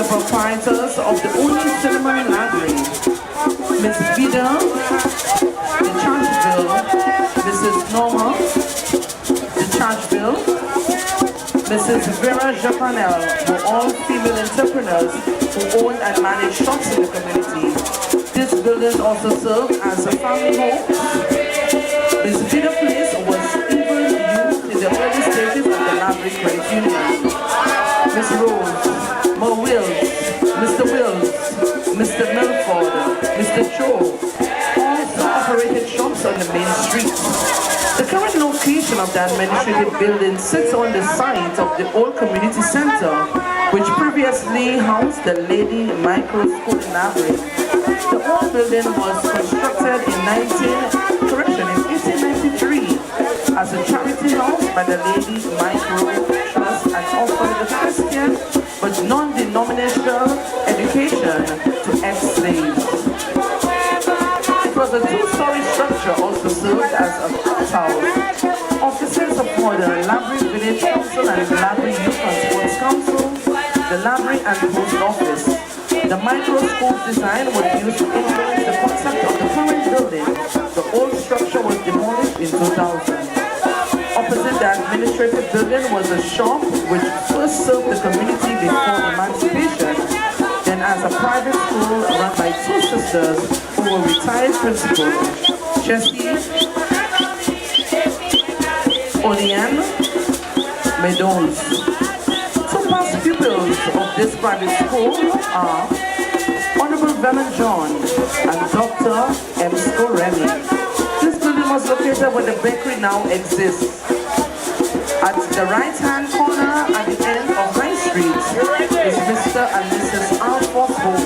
proprietors of the only cinema in Labry, Miss Vida, the Churchville, Mrs. Norma, the Churchville, Mrs. Vera Japanel were all female entrepreneurs who own and manage shops in the community. This building also served as a family home. Miss Vida Place was even used in the early stages of the Labry Credit Union. Miss Rose, Mo Wills, Mr. Wills, Mr. Milford, Mr. Cho also operated shops on the main street. The current location of the administrative building sits on the site of the old community center, which previously housed the Lady Micro School in Labry. The old building was constructed in 1893 as a charity house by the Lady Micro Trust and offered a Christian but non-denominational education to ex-slaves. It was a two-story structure, also served as a house. Offices of the Labry Village Council and the Labry Youth and Sports Council, the Labry and Post Office. The micro school's design was used to influence the concept of the current building. The old structure was demolished in 2000. Opposite the administrative building was a shop which first served the community before emancipation, then as a private school run by two sisters who were retired principals, Jessie Oliane Meadows. Two past pupils of this private school are Honorable Vernon John and Dr. M. Remy. This building was located where the bakery now exists. At the right-hand corner at the end of High Street is Mr. and Mrs. Alford's home.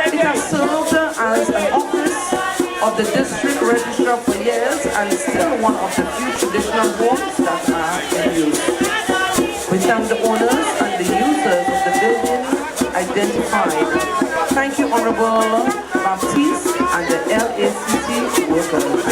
It has served as an office of the district registrar for years and is still one of the few traditional homes that are in use. We thank the owners and the users of the building identified. Thank you, Honorable Baptiste and the LACC workers.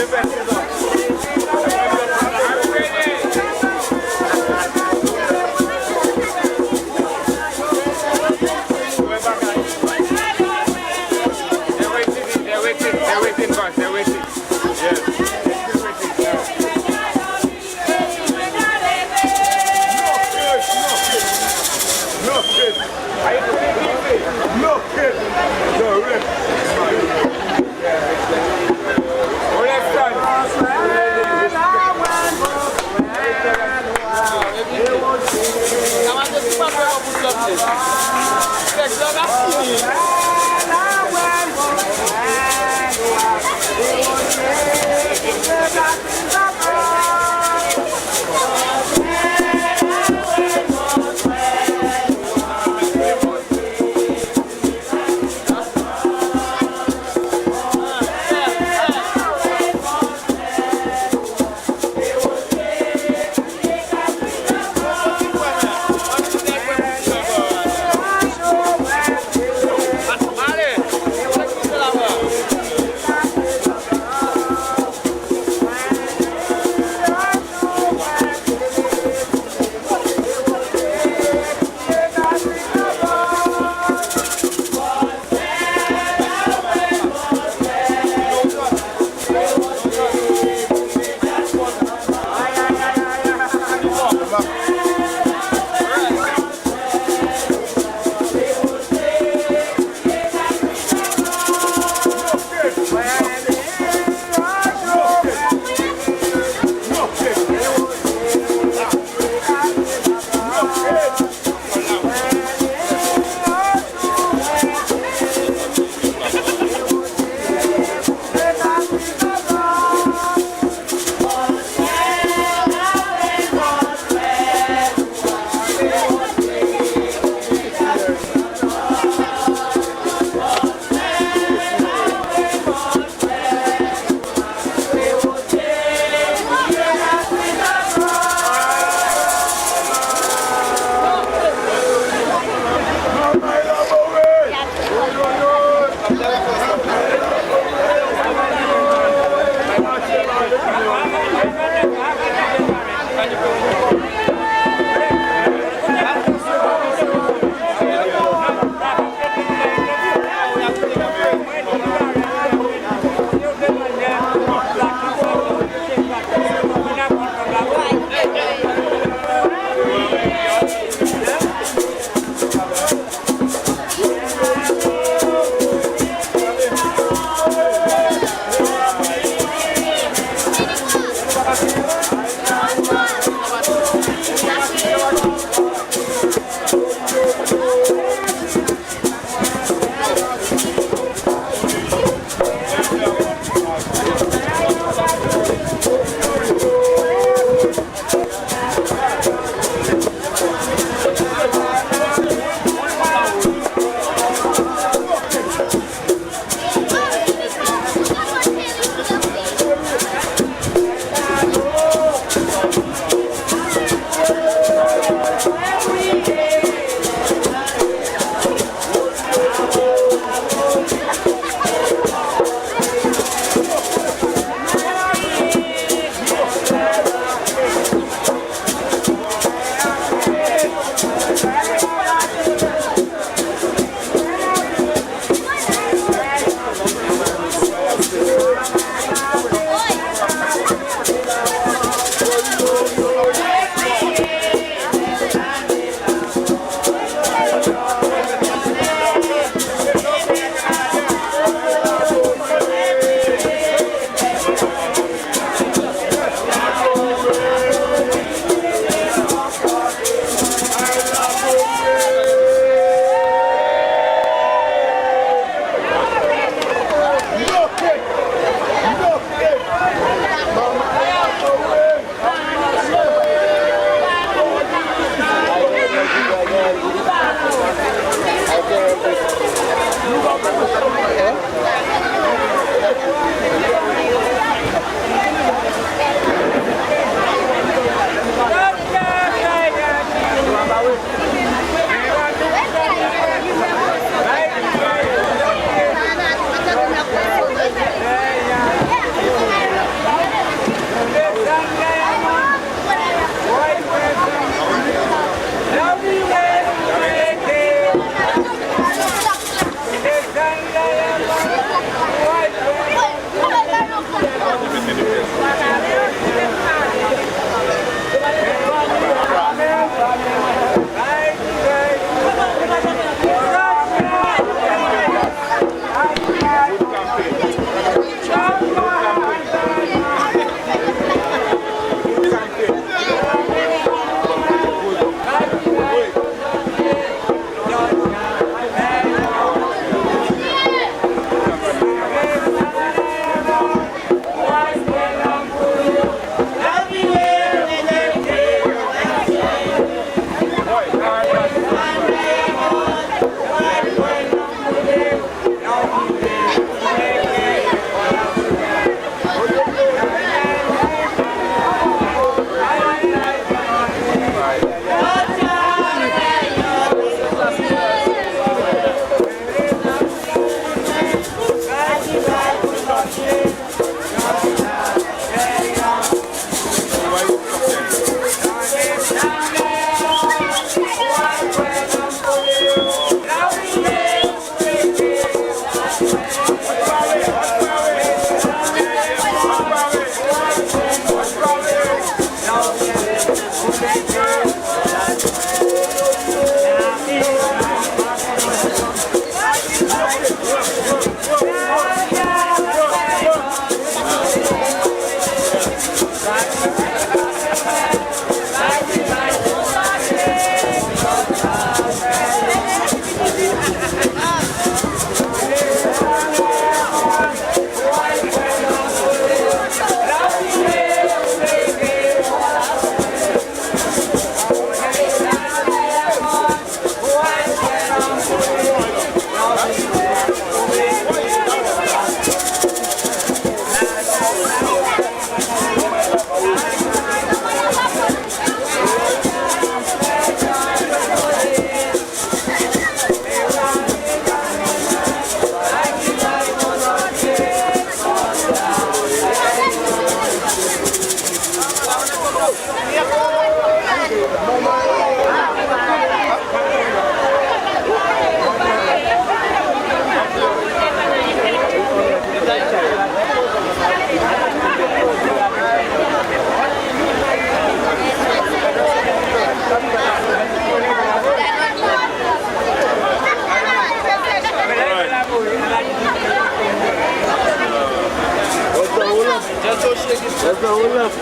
announcer, who left?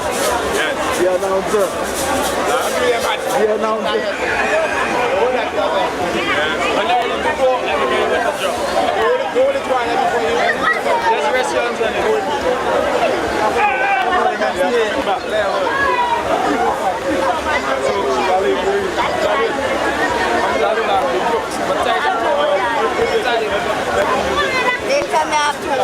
The announcer. The announcer. Just rest your hands on They come after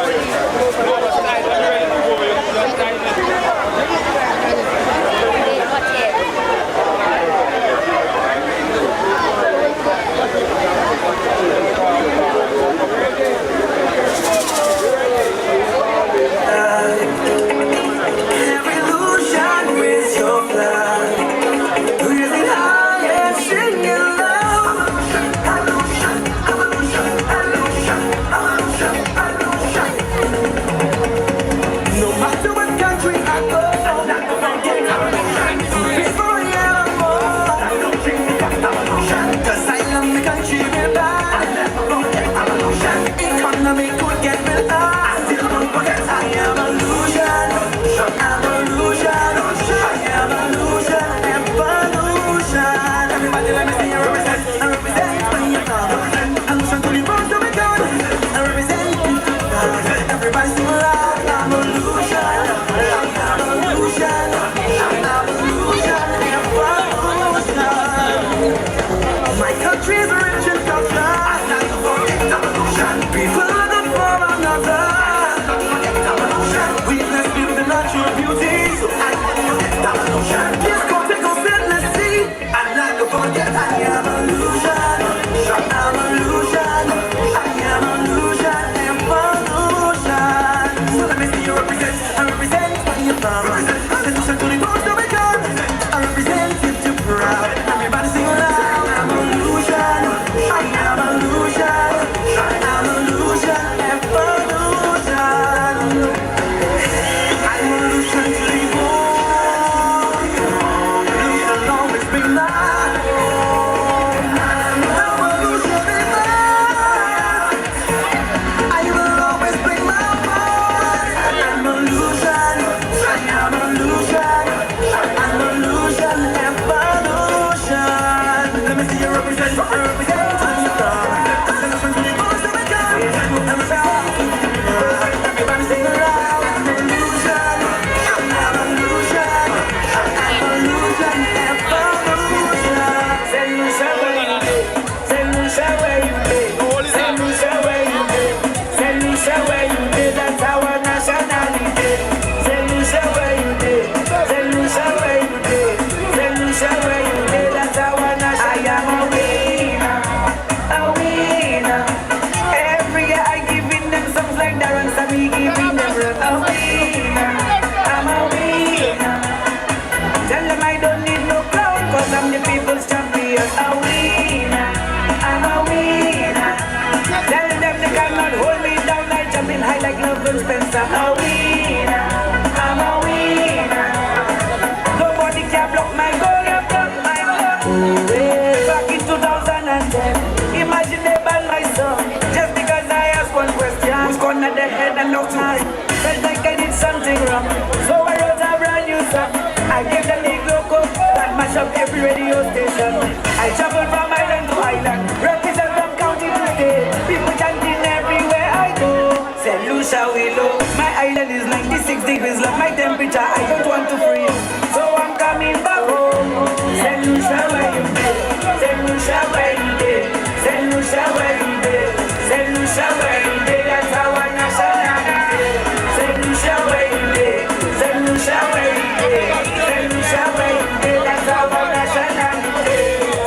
every radio station. I travel from island to island, represent from county to state. People chanting everywhere I go. St. Lucia Willow, my island is 96 degrees, love my temperature, I don't want to freeze. So I'm coming back home. St. Lucia where you been? St. Lucia where you been? St. Lucia where you been? St. Lucia where you been? That's our nationality. St. Lucia where you been? St. Lucia where you been? St. Lucia where you been? That's our nationality.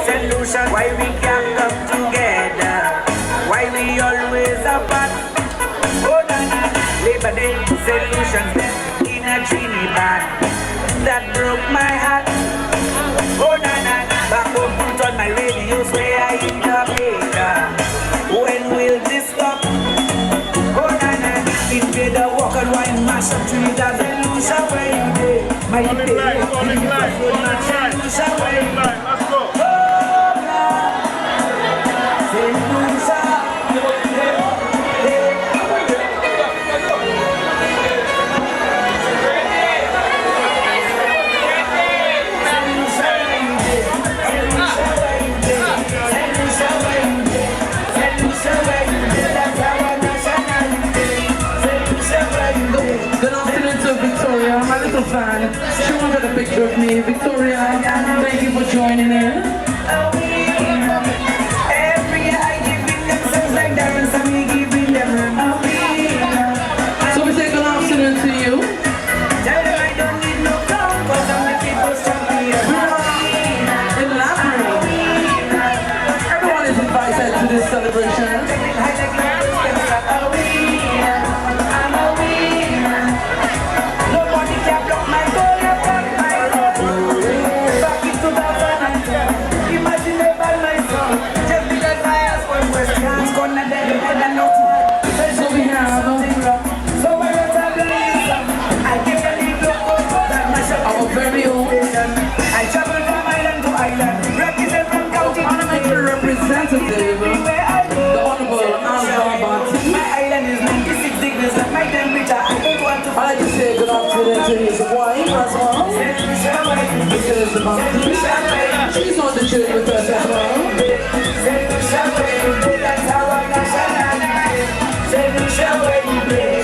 St. Lucia, why we can't come together? Why we always apart? Oh na na, Labor Day solutions in a Trinidad that broke my heart. Oh na na, back home put on my radio, where I in the paper. When will this stop? Oh na na, invader walk and wine, mash up Trinidad. St. Lucia where you dey? My day, St. Lucia where you dey? Let's go. Oh na, St. Lucia. fan. She wanted a picture of me. Victoria, thank you for joining in. Every eye giving themselves like diamonds, and me giving them a winner. So we say good afternoon to you. Tell them I don't need no crown, 'cause I'm the people's champion. In Labry. Everyone is invited to this celebration. Nobody can block my goal, block my road. Back in 2009, imagine they ban my song. Just because I ask one question, it's gonna dead and not So we have so I don't have the reason. I give a little hope that my shop our very own I travel from island to island, represent from county to parliamentary representative, where I go. the Honorable Angela Baton. My island is 96 degrees, like my temperature. I don't want to I'd like to say good afternoon to his wife as well. Because the Baton. She's on the journey with us as well.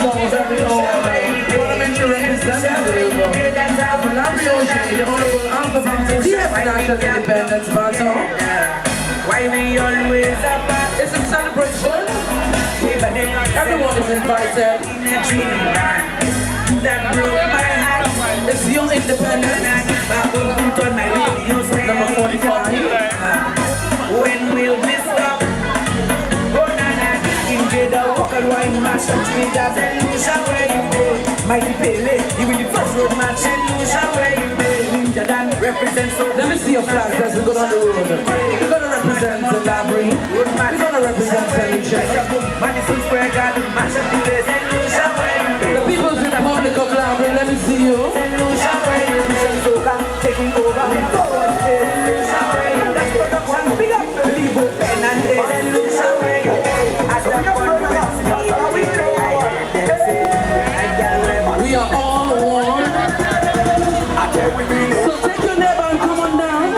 So very own parliamentary representative, Labry Augier, the Honorable Angela Baton, the National Independence Baton. Why we always apart? It's a celebration. Everyone is invited. That broke my heart. It's Young Independence, number 45. When will this stop? Oh, Nana, in Jeddah, walk and wine, match, and Trinidad, and Lucia, where you go. Mighty Pele, you will the first road match, and Lucia, where you go. Ninja Dan represents so. Let me see your flags as we go down the road. We're going to represent the Labry. We're going to represent Felicia. Madison Square Garden, match up the place, and Lucia, where you go. The People's Republic of Labry, let me see you. And Lucia, where you go. Soca, taking over, we go on stage. Lucia, where you go. That's what the one big up. Libo, Pen and Days, and Lucia, where you go. As the one we go. We are all one. So take your neighbor and come on down.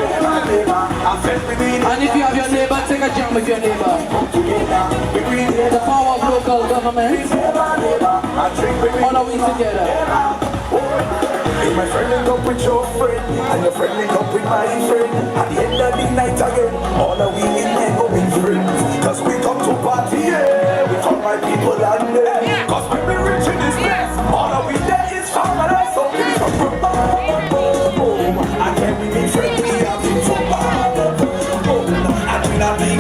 And if you have your neighbor, take a jam with your neighbor. The power of local government. All are we together? If my friend link up with your friend, and your friend link up with my friend, at the end of the night again, all of we in there go be friends. Cause we come to party, yeah, with all my people and them. Cause when we reach in this place, all of we there is family. So we come from boom, and when we meet friends, we have been from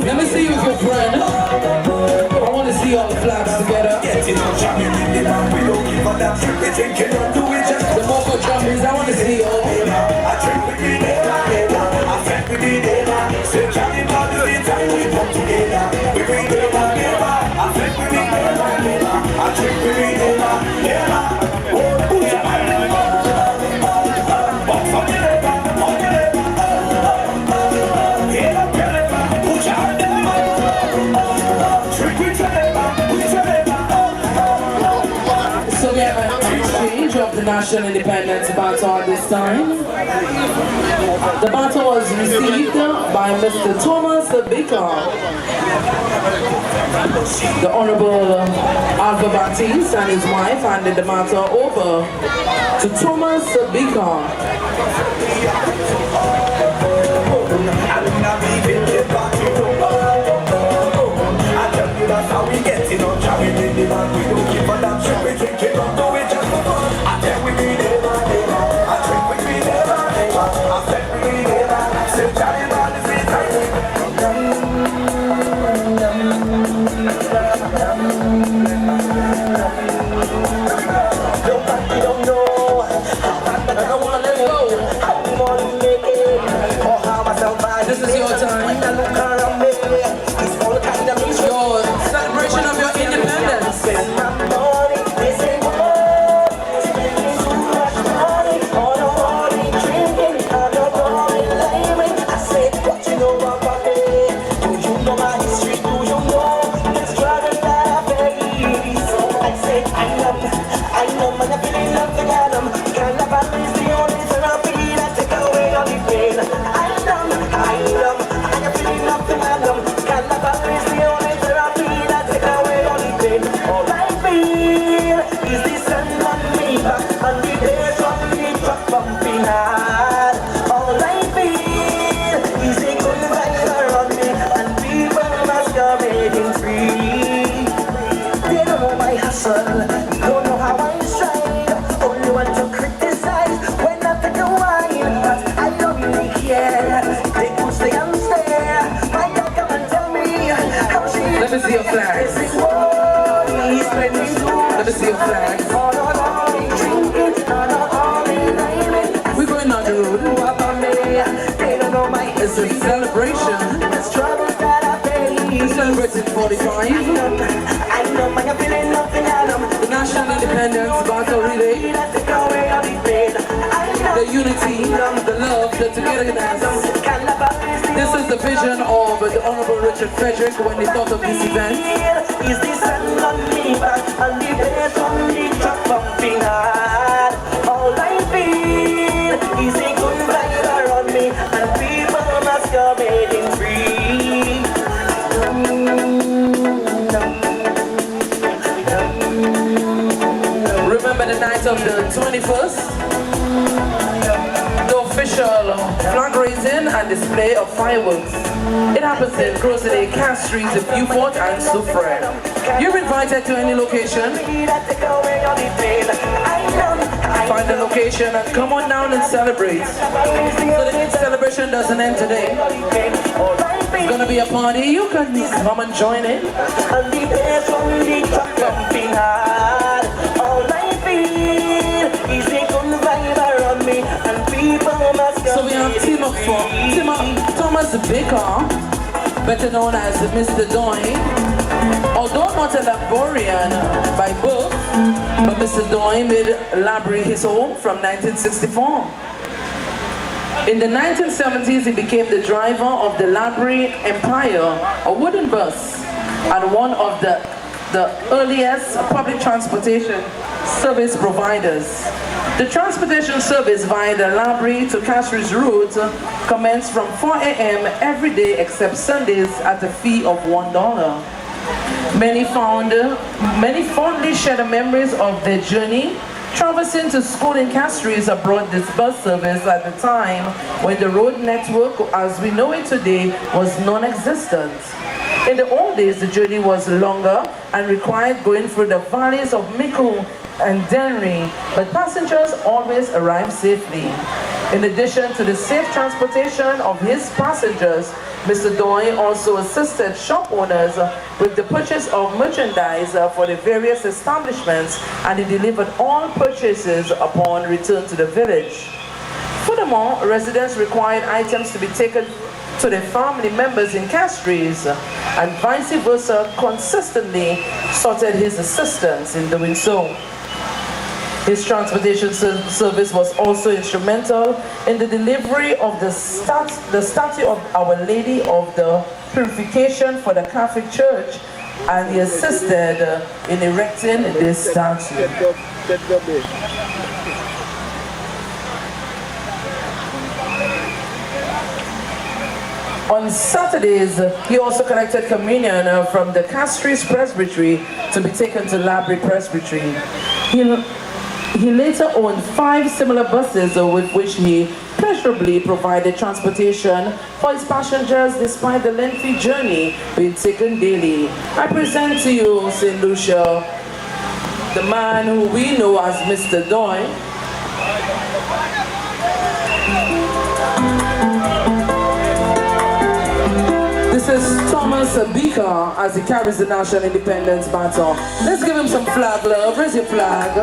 Let me see you, good friend. I want to see all the flags together. we don't give a damn shit, we drinking, don't do it just The vocal drummies, I want to see all. I drink with the neighbor, I fed with the neighbor. Say Johnny Blood is the time we come together. We bring neighbor, I fed with the neighbor, I drink with the neighbor. Oh, put your hand in the box on the neighbor, on the neighbor. Get up your neighbor, put your hand in the box. Drink with your neighbor, with your neighbor. So we have an exchange of the National Independence Baton this time. The baton was received by Mr. Thomas Baker. The Honorable Alva Baptiste and his wife handed the matter over to Thomas Baker. That's how we get it on Jam. We did the man, we don't give a damn shit. We drink it, don't do it just for fun. I tell we be neighbor, neighbor. I drink with me neighbor, neighbor. I said we be neighbor. Say Johnny man is the Nobody don't know I don't wanna let go. How we wanna make it, or how I survive. This is your time. When I look around me, it's all kind of music. Your celebration of your independence. hustle. Don't know how I shine. Only want to criticize when I take a wine. But I don't really care. They push the unfair. My girl come and tell me how she. Let me see your flag. Let me see your flag. We're going down the road. It's a celebration. We're celebrating 45. The National Independence Battle Relay. The unity, the love, the togetherness. This is the vision of the Honorable Richard Frederick when he thought of this event. Is the sun on me back and the bass on the track pumping hard? All I feel is a good vibe around me and people must go making free. Remember the night of the 21st? The official flag raising and display of fireworks. It happens in Crozet, Cass Street, Beaufort and Soufrière. You're invited to any location. Find the location and come on down and celebrate. So the celebration doesn't end today. It's gonna be a party. You can come and join in. So we have team up for Thomas Baker, better known as Mr. Doyle. Although not a Laborian by birth, but Mr. Doyle made Labry his home from 1964. In the 1970s, he became the driver of the Labry Empire, a wooden bus, and one of the earliest public transportation service providers. The transportation service via the Labry to Castries route commenced from 4 a.m. every day except Sundays at a fee of $1. Many fondly share the memories of their journey traversing to school in Castries aboard this bus service at the time when the road network as we know it today was non-existent. In the old days, the journey was longer and required going through the valleys of Mickle and Denry, but passengers always arrived safely. In addition to the safe transportation of his passengers, Mr. Doyle also assisted shop owners with the purchase of merchandise for the various establishments, and he delivered all purchases upon return to the village. Furthermore, residents required items to be taken to their family members in Castries, and vice versa consistently sought his assistance in doing so. His transportation service was also instrumental in the delivery of the statue of Our Lady of the Purification for the Catholic Church, and he assisted in erecting this statue. On Saturdays, he also collected communion from the Castries Presbytery to be taken to Labry Presbytery. He later owned 5 similar buses with which he pleasurably provided transportation for his passengers despite the lengthy journey being taken daily. I present to you, St. Lucia, the man who we know as Mr. Doyle. This is Thomas Baker as he carries the National Independence Baton. Let's give him some flag love. Raise your flag.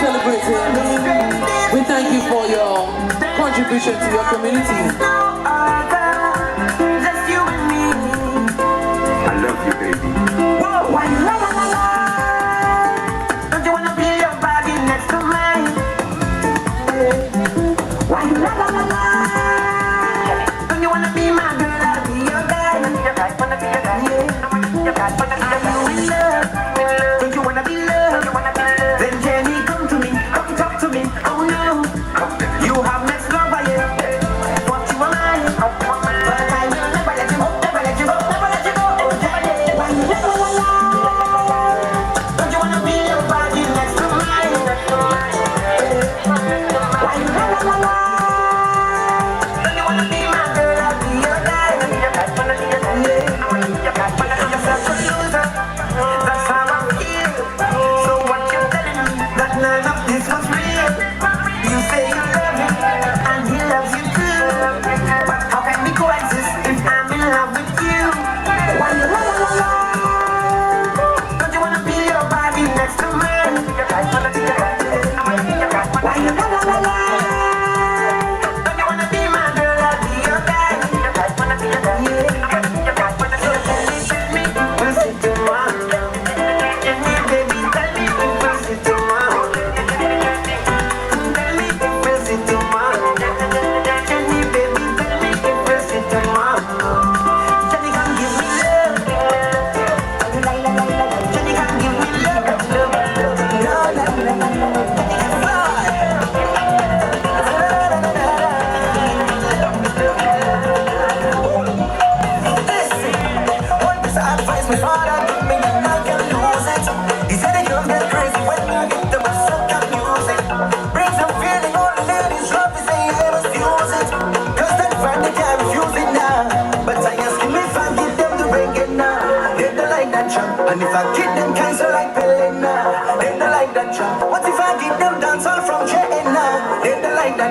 Celebrate him. We thank you for your contribution to your community. I love you, baby. Whoa, why la la la la? Don't you wanna feel your body next to mine? Why la la la la? Don't you wanna be my girl? I'll be your guy. Wanna be your guy? Yeah. Are you in love? Don't you wanna be loved? Then Jenny, come to me, come talk to me. Oh no, you have next love, yeah. What you wanna?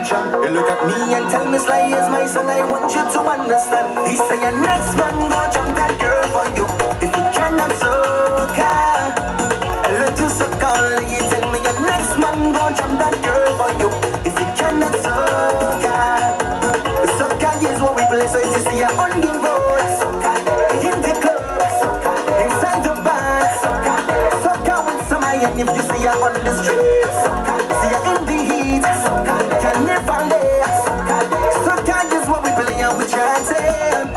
jump. You look at me and tell me Sly is my son, I want you to understand. He say your next man go jump that girl for you. If you cannot soca, I let you suck all. You tell me your next man go jump that girl for you. If you cannot soca, soca is what we play. So if you see her on the road, soca in the club, soca inside the bar, soca, soca with some iron. If you see her on the street, soca, see her in the heat, soca, can never lay, soca, soca is what we play and we chant it.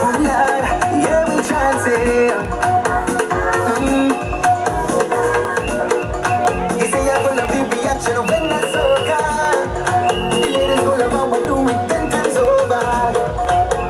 Oh Lord, yeah we chant it. You say you're gonna be reaction when I soca. The ladies go around and do it 10 times over.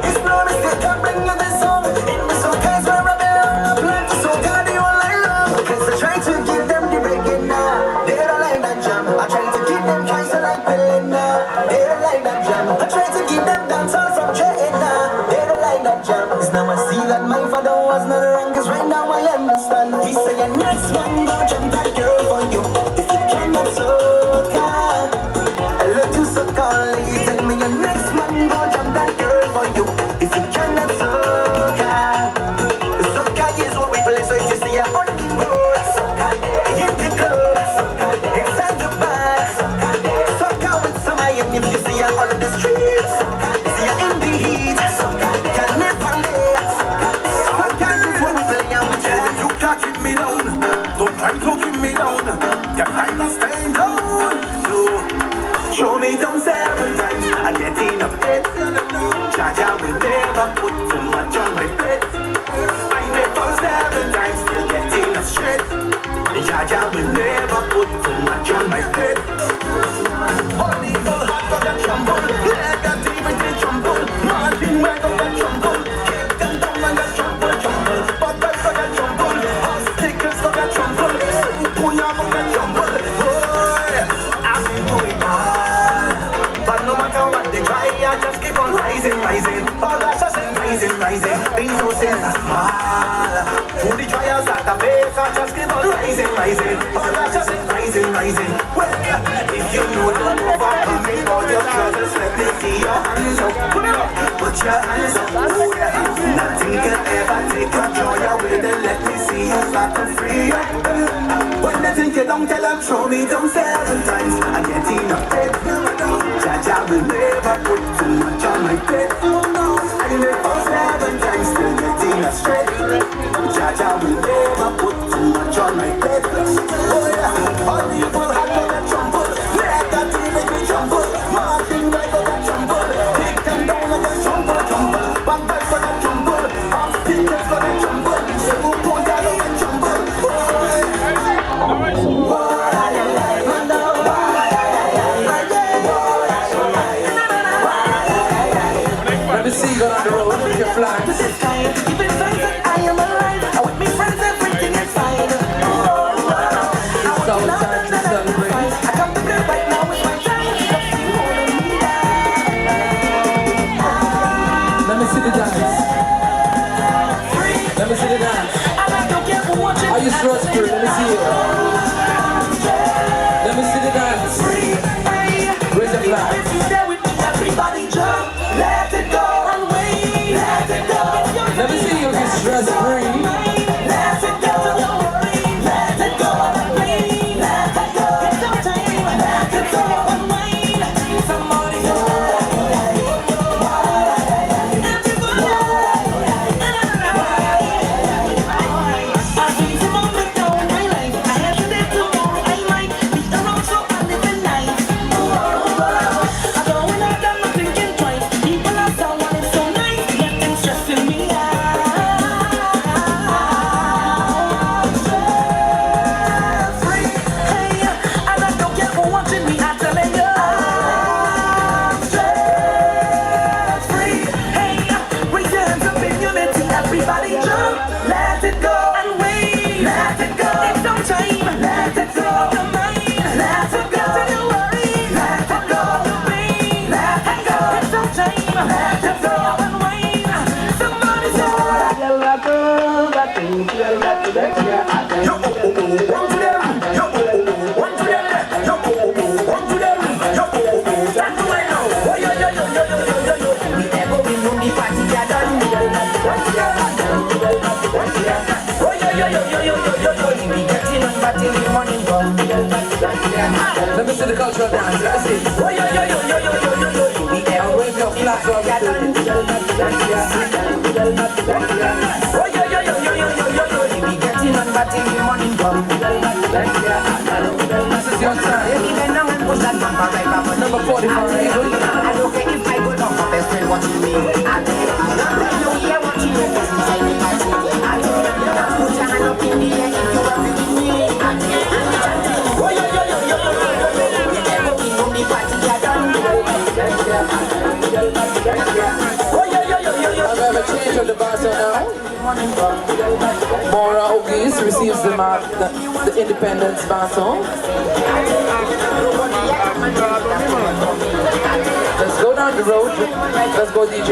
It's promised they can bring you this song. In the soca's where I belong. Plan to soca the whole I love. Cause I try to give them the reggae now. They don't like that jam. I try to give them twice like Pelé now. They don't like that jam. I try to give them dancehall from China. They don't like that jam. Cause now I see that my father was not wrong. Cause right now I understand. He say your next one go jump that girl for you. If you cannot soca, I let you suck all. You tell me your next man go jump that girl for you. If you cannot soca, soca is what we play. So if you see her on the road, soca in the club, soca inside the bar, soca, soca with some iron. If you see her on the street, soca, see her in the heat, soca can never lay, soca is what we play and we try. You can't keep me down. Don't try to keep me down. Your time is staying down. Show me down 7 times. I get in a bed. Jaja will never put too much on my plate. I never 7 times. Still getting a straight. Jaja will never put too much on my plate. Only for hot for the trumble. Let that demon to trumble. Martin wake up the trumble. Kick them down and the trumble. But I for the trumble. Stickers for the trumble. Puya for the trumble. I've been doing hard. But no matter what they try, I just keep on rising, rising. All I just rising, rising. Things don't seem as small. Through the trials that I face, I just keep on rising, rising. All I just rising, rising. Well, if you know the overcoming all your troubles, let me see your hands up. Put your hands up. Oh, yeah. Nothing can ever take your joy away. Then let me see you start to free up. When they think you don't tell them, throw me down 7 times. I get in a bed. Jaja will never put too much on my plate. I never 7 times, still getting a straight. Jaja will never put too much on my plate. Oh yeah, all people have to get trumble. Let that team make me trumble. Marching right on that trumble. Take them down and get trumble, trumble. Back back for that trumble. Off stickers for that trumble. Who put that on that trumble? Let me see you on the road with your flag. This is kind. Even friends that I am alive. I with me friends, everything is fine. It's our time to celebrate. I come to play right now with my time. Let me see the dance. Let me see the dance. Are you stressed through? Let me see you. Let me see the dance. Raise the flag. Everybody jump, let it go, and wait, let it go. Let me see you get stress free. Let it go, don't worry, let it go, and wait, let it go. It's no time, let it go, and wait. Somebody go. I've been some of it down my life. I have to live tomorrow. I might be around, so I live in life. I don't wanna done my thinking twice. People are so one, it's so nice. Nothing stressing me out. Free, hey, and I don't care for watching me. I'm telling you, I'm stress free. Hey, raise your hands up in unity. Everybody jump, let it go, and wait, let it go. It's no time, let it go. Your mind, let it go. Don't worry, let it go. The pain, let it go. It's no time, let it go, and wait. Somebody say, Yo, one to them. Yo, one to them. Yo, one to them. Yo, Let me see the cultural dance. Let's see. I'll wave your flags while we This is your time. Number 45. I don't care if I go down for best friend watching me. I know you're watching me because inside me party. Put your hand up in the air if you are with me. I'm going to change of the baton now. Mora Augier receives the Independence Baton. Let's go down the road. Let's go, DJ.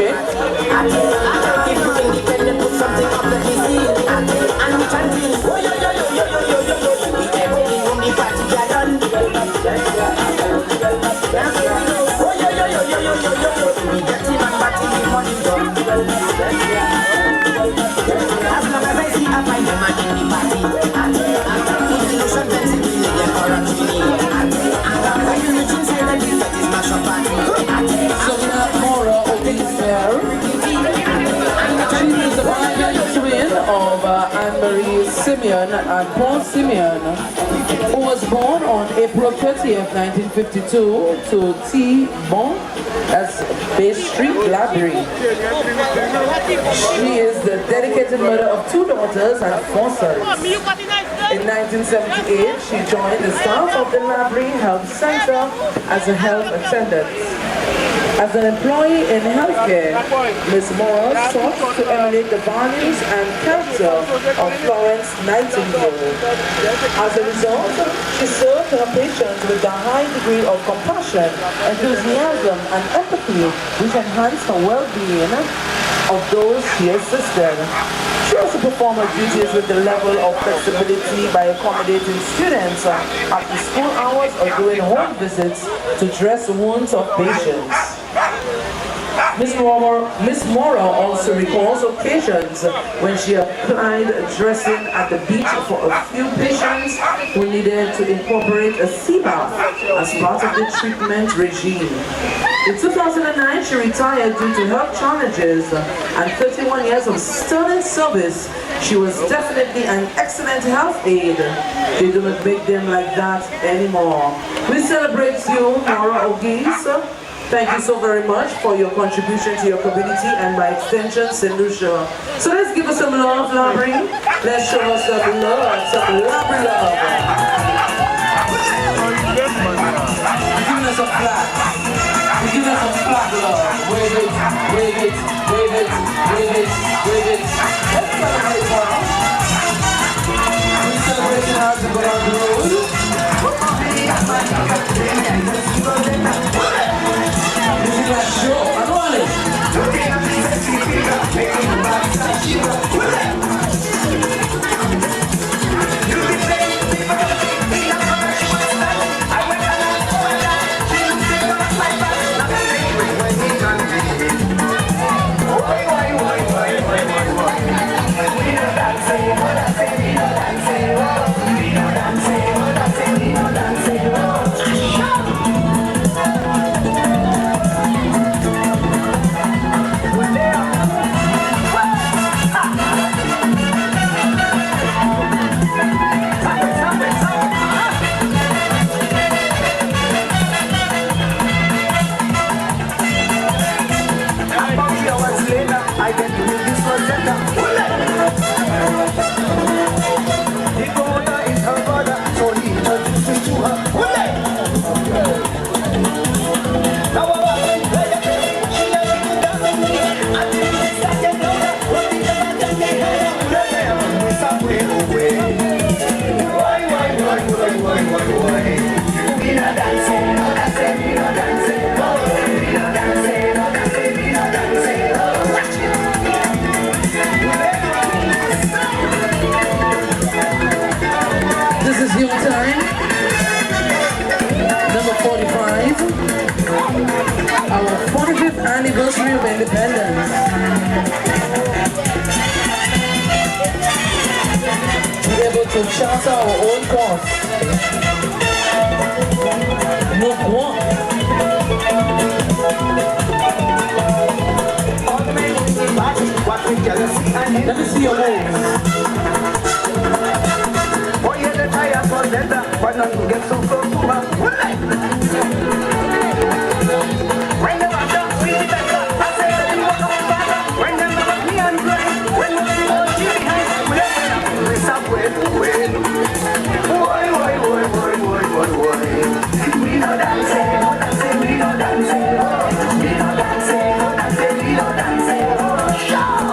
As long as I see a fine woman in the party, illusion bends in the air for a tree. And I use the jeans and the that is my shop party. So we have Mora Augier here. She is the biological twin of Anne-Marie Simeon and Paul Simeon, who was born on April 30th, 1952 to T. Bon as Bay Street, Labry. She is the dedicated mother of 2 daughters and 4 sons. In 1978, she joined the staff of the Labry Health Center as a health attendant. As an employee in healthcare, Ms. Mora sought to emulate the values and character of Florence Nightingale. As a result, she served her patients with a high degree of compassion, enthusiasm, and empathy, which enhanced her well-being of those she assisted. She also performed her duties with the level of flexibility by accommodating students after school hours or doing home visits to dress wounds of patients. Ms. Mora also recalls occasions when she applied dressing at the beach for a few patients who needed to incorporate a sea bath as part of the treatment regime. In 2009, she retired due to health challenges, and 31 years of sterling service, she was definitely an excellent health aide. They do not make them like that anymore. We celebrate you, Mora Augier. Thank you so very much for your contribution to your community and by extension, St. Lucia. So let's give us some love, Labry. Let's show us some love, some Labry love. Give us a flag. Give us some flag love. Wave it, wave it, wave it, wave it, wave it. Let's celebrate now. We're celebrating how to go down the road. This is like show. I want it. Anniversary of independence. to chart our own course. No one. Let me see your moves. Boy, you're the tire for better, but not to get so close to her. When the water, we better. I say that you walk on fire. When the love me and grind. When the love she behind. We stop with. Boy. We know dancing, we know dancing. We know dancing, we know dancing. Shout!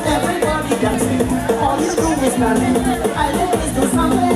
Everybody dancing, all you do is nothing. I live is do something.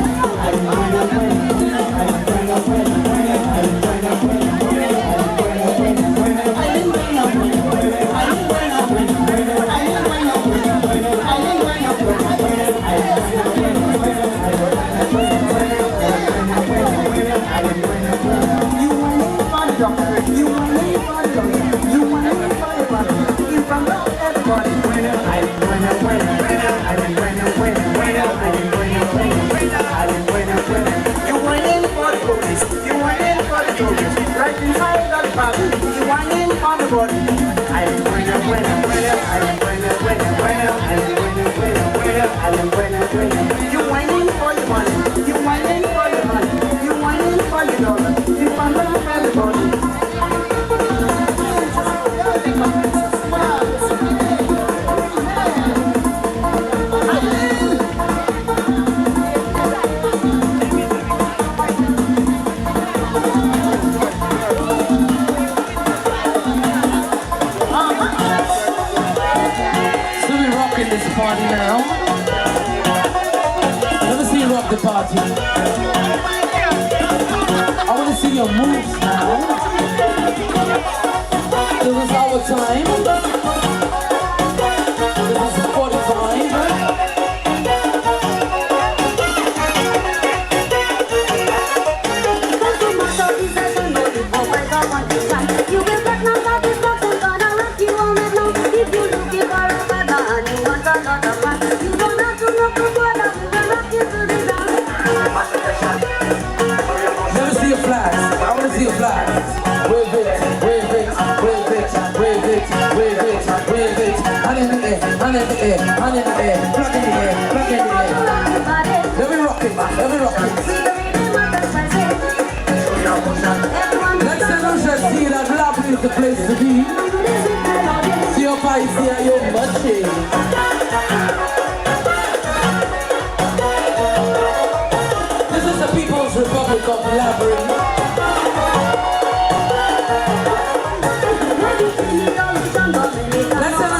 Republic of Labry.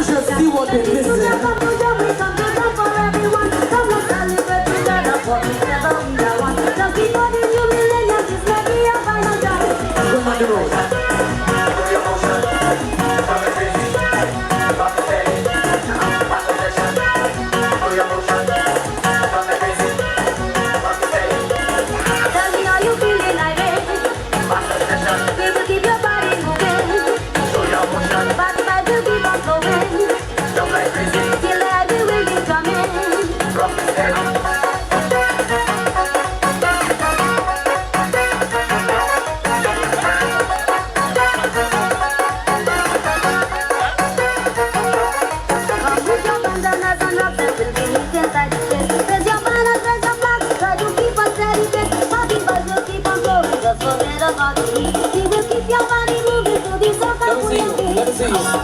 Let's see what they're missing. Go on the road.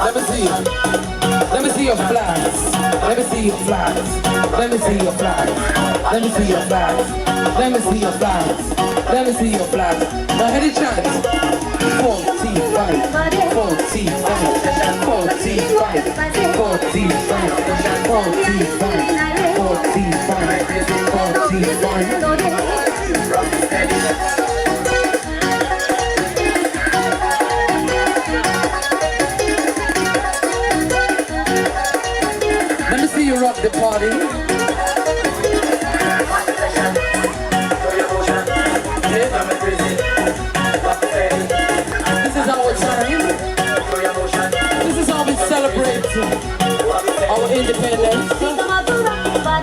Let me see you. Let me see your flags. Let me see your flags. Let me see your flags. Let me see your flags. Let me see your flags. Let me see your flags. Now head it chant. 45, 45, 45, 45. Let me see you rock the party. This is our time. This is how we celebrate our independence.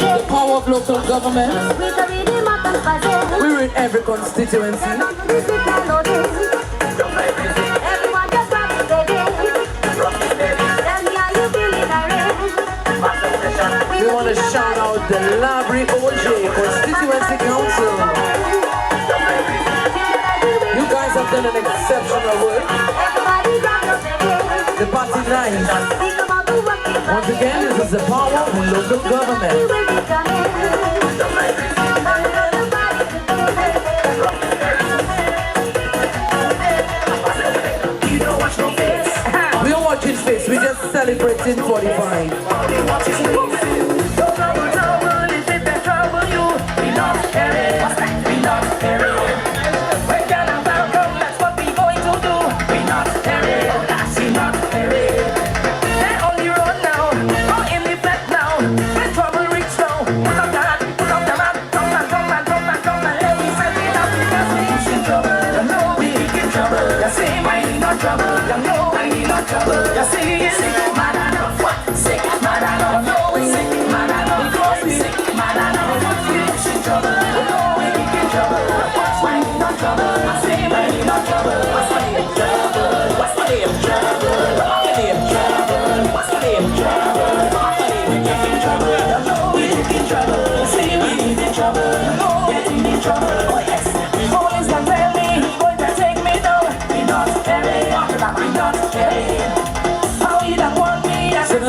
The power of local government. We're in every constituency. We want to shout out the Labry Augier Constituency Council. You guys have done an exceptional work. The party nice. Once again, this is the power of local government. We are watching face, we're just celebrating 45.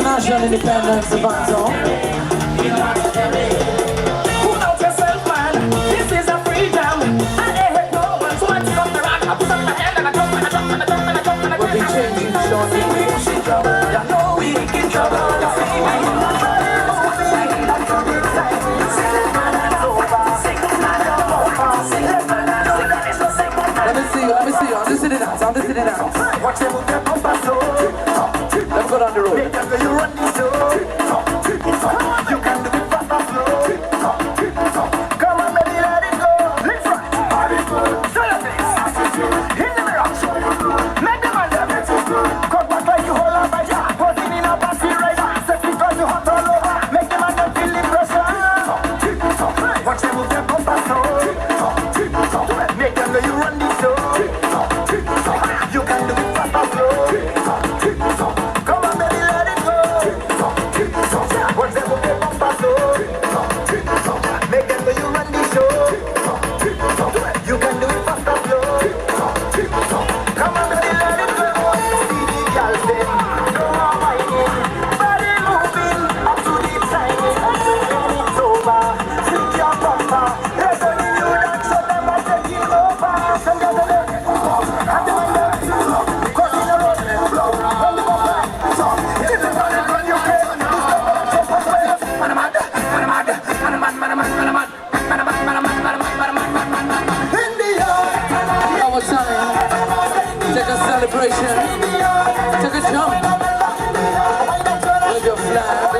National Independence of Baton. Pull out yourself, man. This is a freedom. I ain't no one so much from the rock. I put up my hand and I jump and I jump and I jump and I jump and I jump. We'll be changing, Sean. We in trouble. You know we in trouble. You see me in trouble. Let me see you. I'm just sitting down. Watch them move their bumper slow. Let's go down the road. You run this show. You can do it fast and slow. Come on, baby, let it go. Let's run. Show your face. Hit them around. Make them under. Cut back like you hold on by ya. Posing in a passy rider. Set because you hot all over. Make them under feel the pressure. Watch them move their bumper slow. Make them know you run this show. You can do it fast and slow. Come on, baby, let it go. Watch them move their bumper slow. Make them know you run the show. You can do it fast and slow. Come on, baby, let it go. See the girls them, no more whining. Body moving up to the timing. When it's over, stick your bumper. They're turning you down, so them are taking over. Some girls are there, and the man there, cause in the road, run the bumper. This is how they run your place. Our time. Take a celebration. Take a jump. With your flag.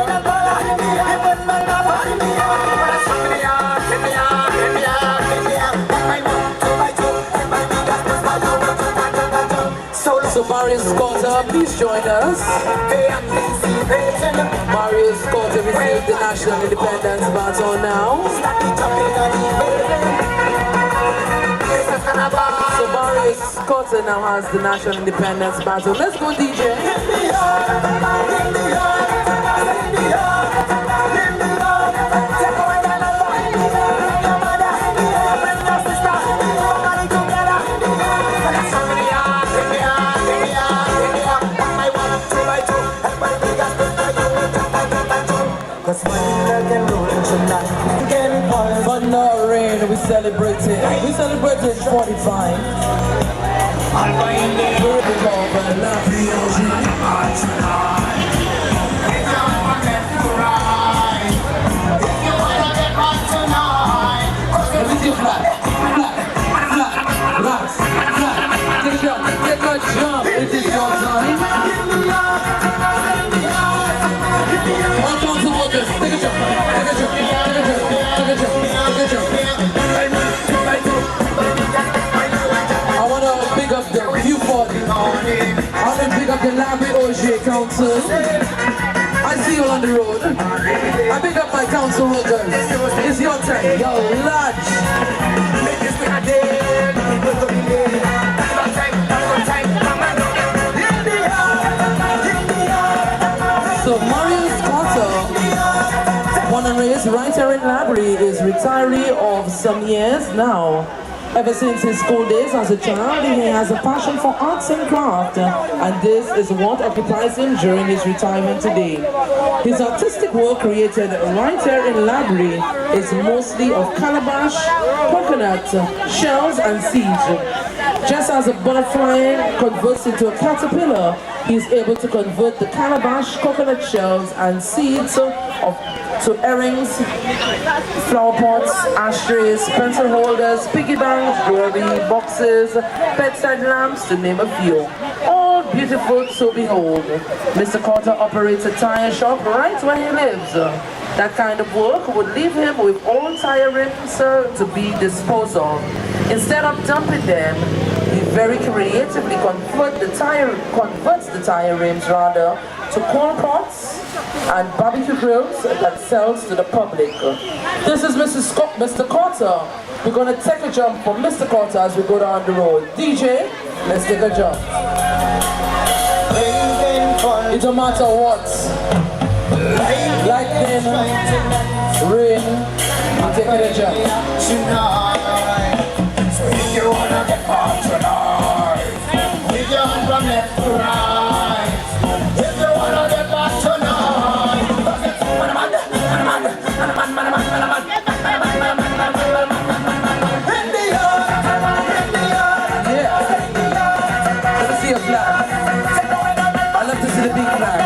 So Mario Scotter, please join us. Mario Scotter received the National Independence Baton now. So Mario Scotter now has the National Independence Baton. Let's go, DJ. celebrating. We celebrated 45. Jump, it is your time. One council workers, take a jump, take a jump, take a jump, take a jump, take a jump. I want to big up the Q40. I want to big up the Labry Augier council. I see you on the road. I big up my council workers. It's your turn. Yo, Lodge. So Mario's Carter, born and raised right here in Laborie, is retiree of some years now. Ever since his school days as a child, he has a passion for arts and craft, and this is what occupies him during his retirement today. His artistic work created right here in Laborie is mostly of calabash, coconut, shells and seeds. Just as a butterfly converts into a caterpillar, he is able to convert the calabash, coconut shells and seeds to earrings, flower pots, ashtrays, pencil holders, piggy banks, jewelry, boxes, bedside lamps, to name a few. All beautiful to behold. Mr. Carter operates a tire shop right where he lives. That kind of work would leave him with old tire rims to be disposed of. Instead of dumping them, he very creatively converts the tire rims to corn pots and barbecue grills that sells to the public. This is Mr. Carter. We're going to take a jump for Mr. Carter as we go down the road. DJ, let's take a jump. It don't matter what. Lightning, rain, I'm taking a jump. So if you wanna get hot tonight, with your hand from left to right. If you wanna get hot tonight, yeah. Let me see a flag. I love to see the big flag.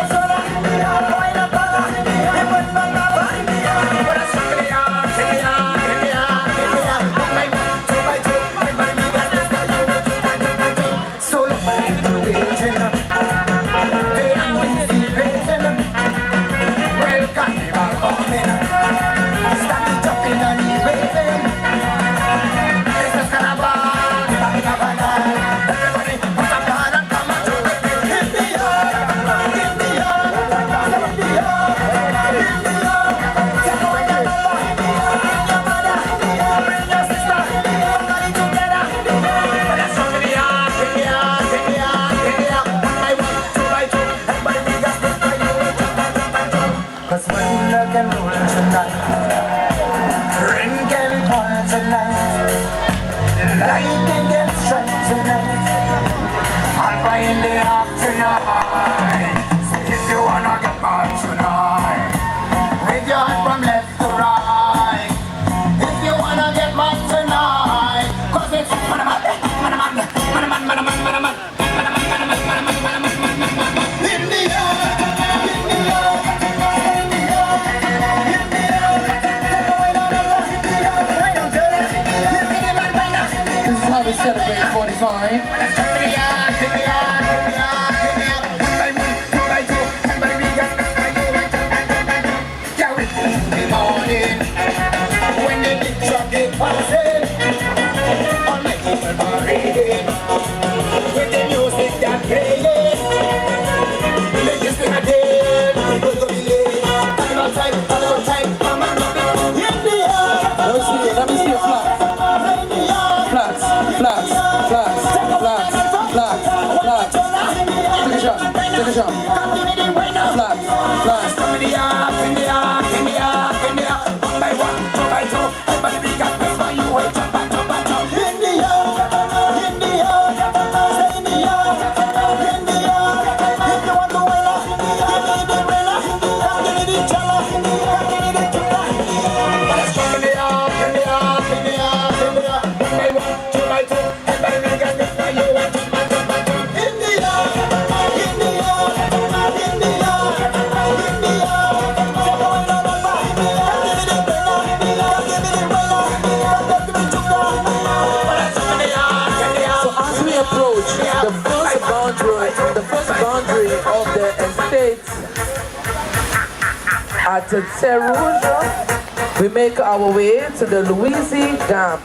At Terrouge, we make our way to the Louise Gap.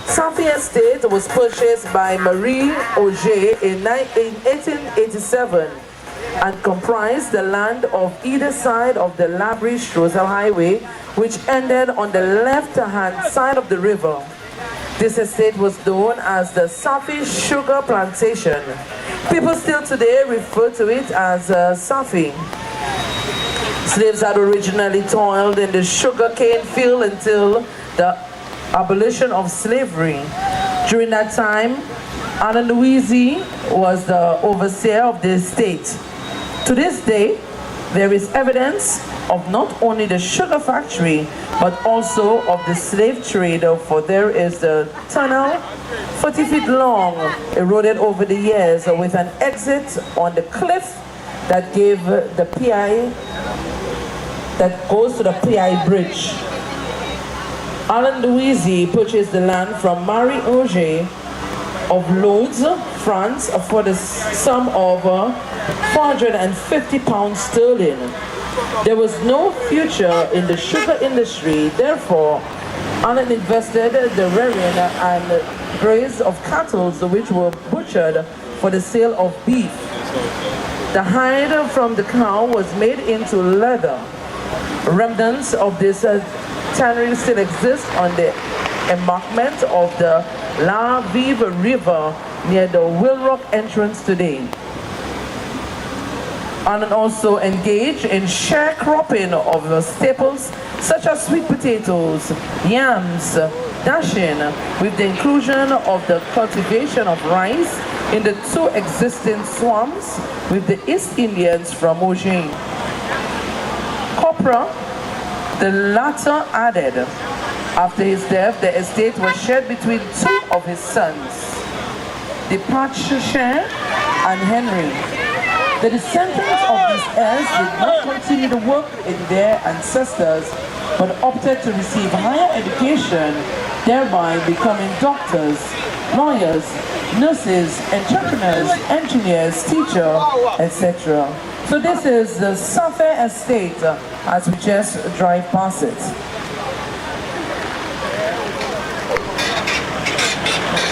Safi Estate was purchased by Marie Augier in 1887 and comprised the land of either side of the Labry Steel Pan highway, which ended on the left-hand side of the river. This estate was known as the Safi Sugar Plantation. People still today refer to it as Safi. Slaves had originally toiled in the sugarcane field until the abolition of slavery. During that time, Anna Louise was the overseer of the estate. To this day, there is evidence of not only the sugar factory, but also of the slave trade, for there is the tunnel, 40 feet long, eroded over the years, with an exit on the cliff that gave the PI, that goes to the PI bridge. Alan Louise purchased the land from Marie Augier of Lodz, France, for the sum of 450 pounds sterling. There was no future in the sugar industry, therefore Alan invested the rearing and graze of cattle which were butchered for the sale of beef. The hide from the cow was made into leather. Remnants of this tannery still exist on the embankment of the La Vive River near the Willrock entrance today. And also engaged in sharecropping of staples such as sweet potatoes, yams, dashing, with the inclusion of the cultivation of rice in the two existing swamps with the East Indians from Augier. Copra, the latter added. After his death, the estate was shared between two of his sons, the Patricien and Henry. The descendants of these heirs did not continue to work in their ancestors, but opted to receive higher education, thereby becoming doctors, lawyers, nurses, entrepreneurs, engineers, teachers, etc. So this is the Safi estate as we just drive past it.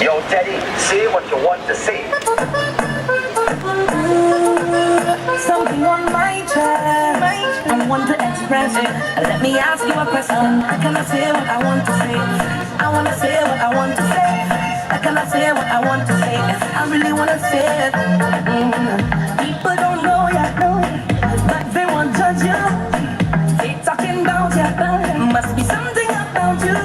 Yo, Teddy, say what you want to say. Something on my chest, I want to express it. Let me ask you a question. Can I say what I want to say? I want to say what I want to say. Can I say what I want to say? I really want to say it. People don't know yet, but they won't judge you. They talking about you. Must be something about you.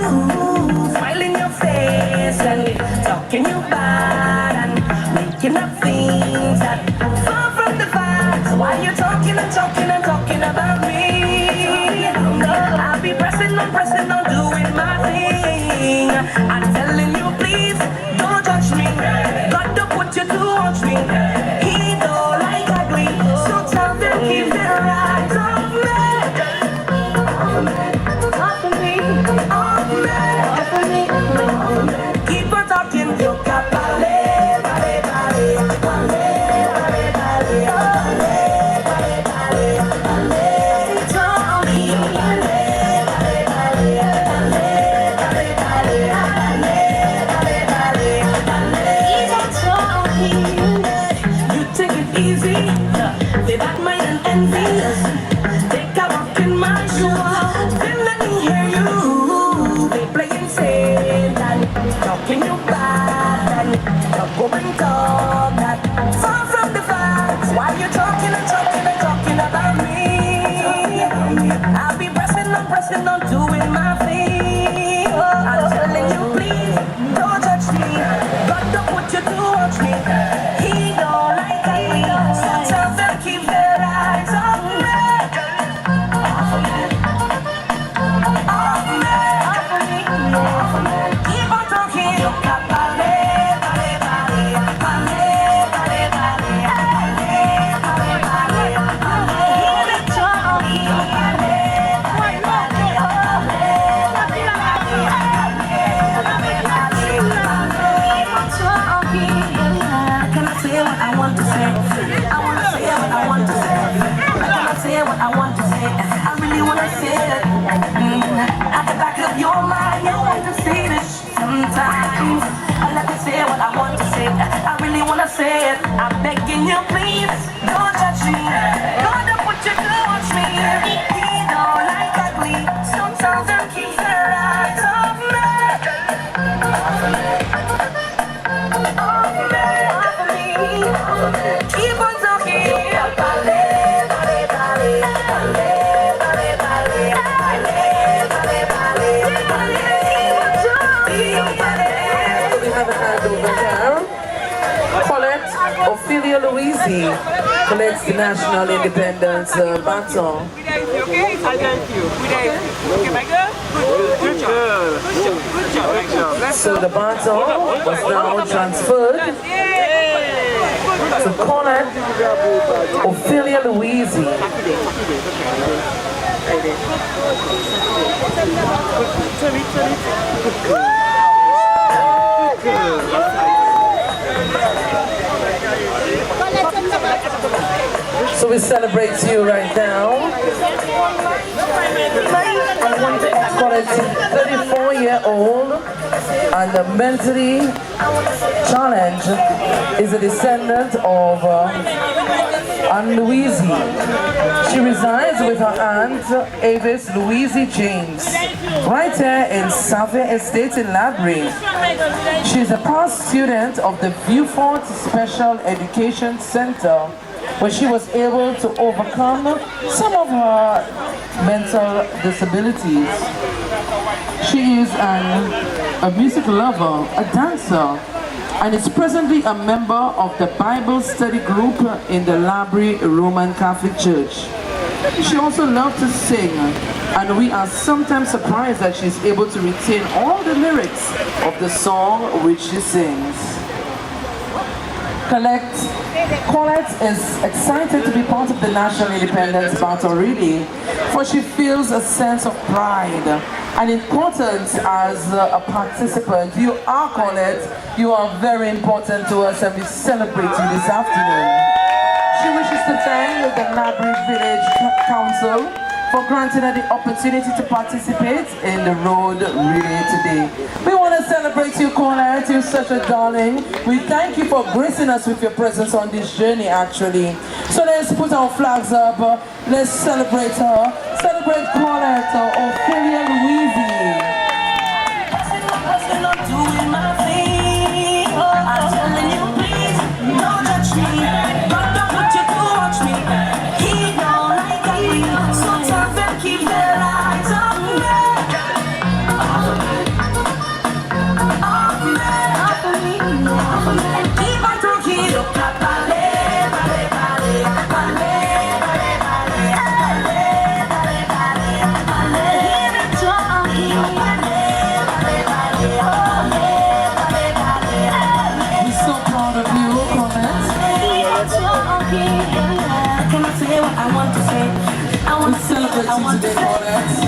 Smiling your face and talking you bad and making up things that far from the facts. Why you talking and talking and talking about me? I'll be pressing on doing my thing. I'm telling you, please don't judge me. God don't put you to watch me. He don't like ugly, so tell them keep their eyes off me. Off of me, off me, off of me, off me. Keep on talking, you got ballet, ballet, ballet, ballet, ballet, ballet, ballet, ballet, ballet. Tell me, ballet, ballet, ballet, ballet, ballet, ballet, ballet, ballet, ballet. Don't tell me you take it easy. They back mine and envy. They got up in my shoes. Then let me hear you. They playing safe and talking you bad and talk and talk that far from the facts. Why you talking and talking and talking about me? I'll be pressing on doing my thing. I'm telling you, please don't judge me. God don't put you to watch me. He don't like me. So tell them keep their eyes on me. Ophelia Louise collects the National Independence Baton. Okay, I thank you. Okay, my girl? Good job. Good job. So the baton was now transferred to Colette Ophelia Louise. So we celebrate you right now. Colette's 34-year-old and mentally challenged is a descendant of Anne Louise. She resides with her aunt Avis Louise James right here in Savia Estate in Labry. She is a past student of the Viewfort Special Education Center, where she was able to overcome some of her mental disabilities. She is a music lover, a dancer, and is presently a member of the Bible study group in the Labry Roman Catholic Church. She also loves to sing, and we are sometimes surprised that she's able to retain all the lyrics of the song which she sings. Colette is excited to be part of the National Independence Battle, really, for she feels a sense of pride and importance as a participant. You are, Colette, you are very important to us, and we celebrate you this afternoon. She wishes to thank the Labry Village Council for granting her the opportunity to participate in the road relay today. We want to celebrate you, Colette. You're such a darling. We thank you for gracing us with your presence on this journey, actually. So let's put our flags up. Let's celebrate her. Celebrate Colette, Ophelia Louise.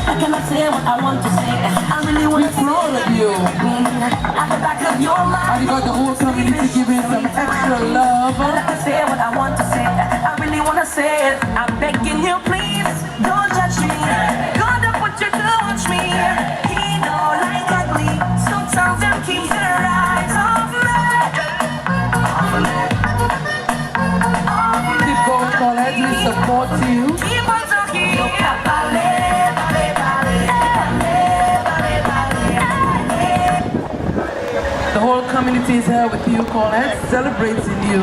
I cannot say what I want to say. I really want to say. We're proud of you. At the back of your mind. And you got the whole community giving some extra love. I can say what I want to say. I really want to say it. I'm begging you, please. Don't judge me. God, don't put you to watch me. He don't like ugly. Sometimes you keep your eyes off me. Keep going, Colette. We support you. Keep on talking. The whole community is here with you, Colette, celebrating you.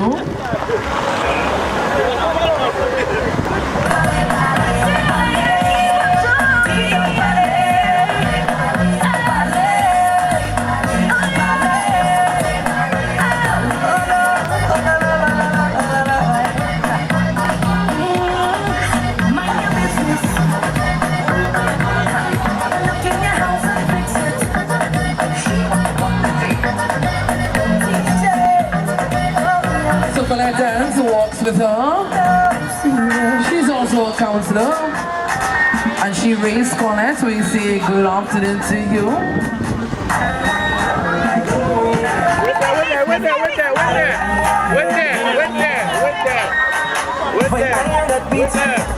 Colette walks with her. She's also a counselor, and she raised Colette. We say good afternoon to you.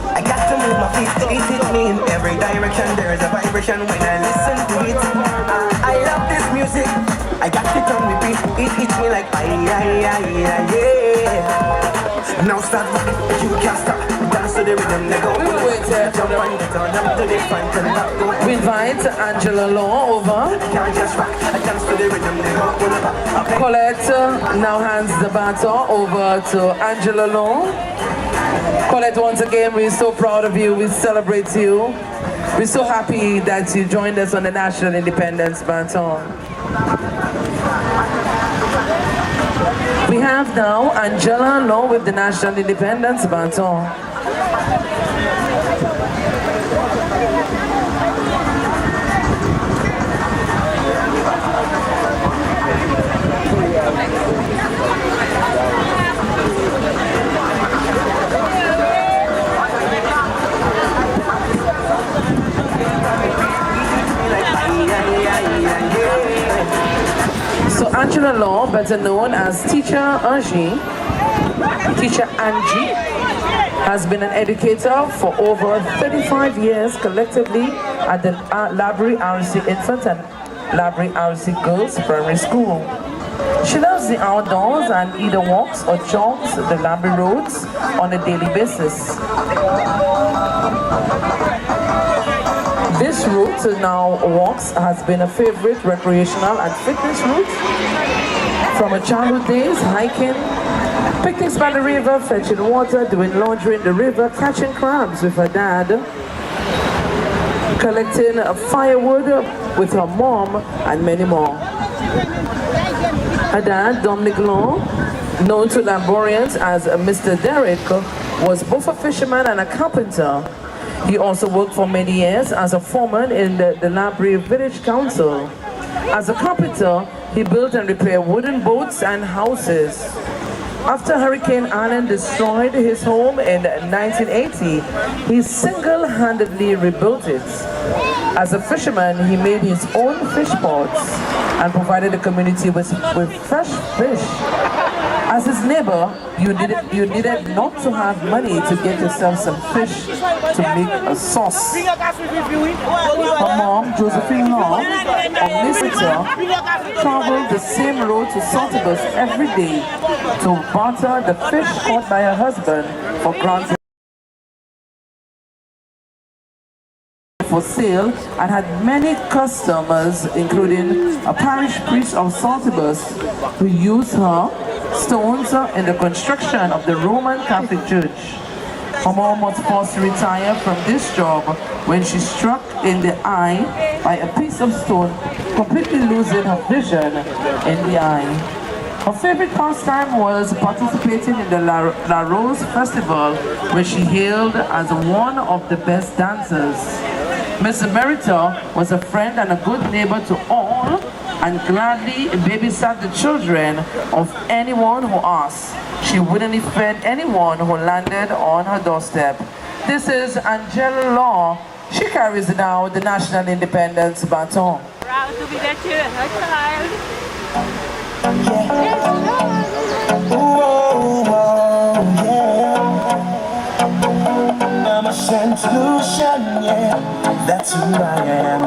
I got to move my feet. It hits me in every direction. There's a vibration when I listen to it. I love this music. I got it on repeat. It hits me like yeah. Now start, you can't stop. Dance to the rhythm, they go. We invite Angela Law over. Colette now hands the baton over to Angela Law. Colette, once again, we're so proud of you. We celebrate you. We're so happy that you joined us on the National Independence Baton. We We have now Angela Law with the National Independence Baton. So Angela Law, better known as Teacher Augier, Teacher Angie, has been an educator for over 35 years collectively at the Labry RC Infant and Labry RC Girls Primary School. She loves the outdoors and either walks or jogs the Labry roads on a daily basis. This route now walks has been a favorite recreational and fitness route. From her childhood days, hiking, picnics by the river, fetching water, doing laundry in the river, catching crabs with her dad, collecting firewood with her mom, and many more. Her dad, Dominic Law, known to Laborians as Mr. Derrick, was both a fisherman and a carpenter. He also worked for many years as a foreman in the Labrie Village Council. As a carpenter, he built and repaired wooden boats and houses. After Hurricane Allen destroyed his home in 1980, he single-handedly rebuilt it. As a fisherman, he made his own fish pots and provided the community with fresh fish. As his neighbor, you needed not to have money to get yourself some fish to make a sauce. Her mom, Josephine Law, of Mistletoe, traveled the same road to Saltibus every day to barter the fish caught by her husband for granted for sale, and had many customers, including a parish priest of Saltibus, who used her stones in the construction of the Roman Catholic Church. Her mom was forced to retire from this job when she struck in the eye by a piece of stone, completely losing her vision in the eye. Her favorite pastime was participating in the La Rose Festival, where she hailed as one of the best dancers. Miss Emerita was a friend and a good neighbor to all, and gladly babysat the children of anyone who asked. She willingly fed anyone who landed on her doorstep. This is Angela Law. She carries now the National Independence Baton. Proud to be that her child. I'm a Saint Lucian, yeah, that's who I am.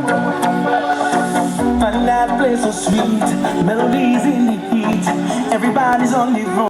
My night plays so sweet, melodies in the heat, everybody's on the road.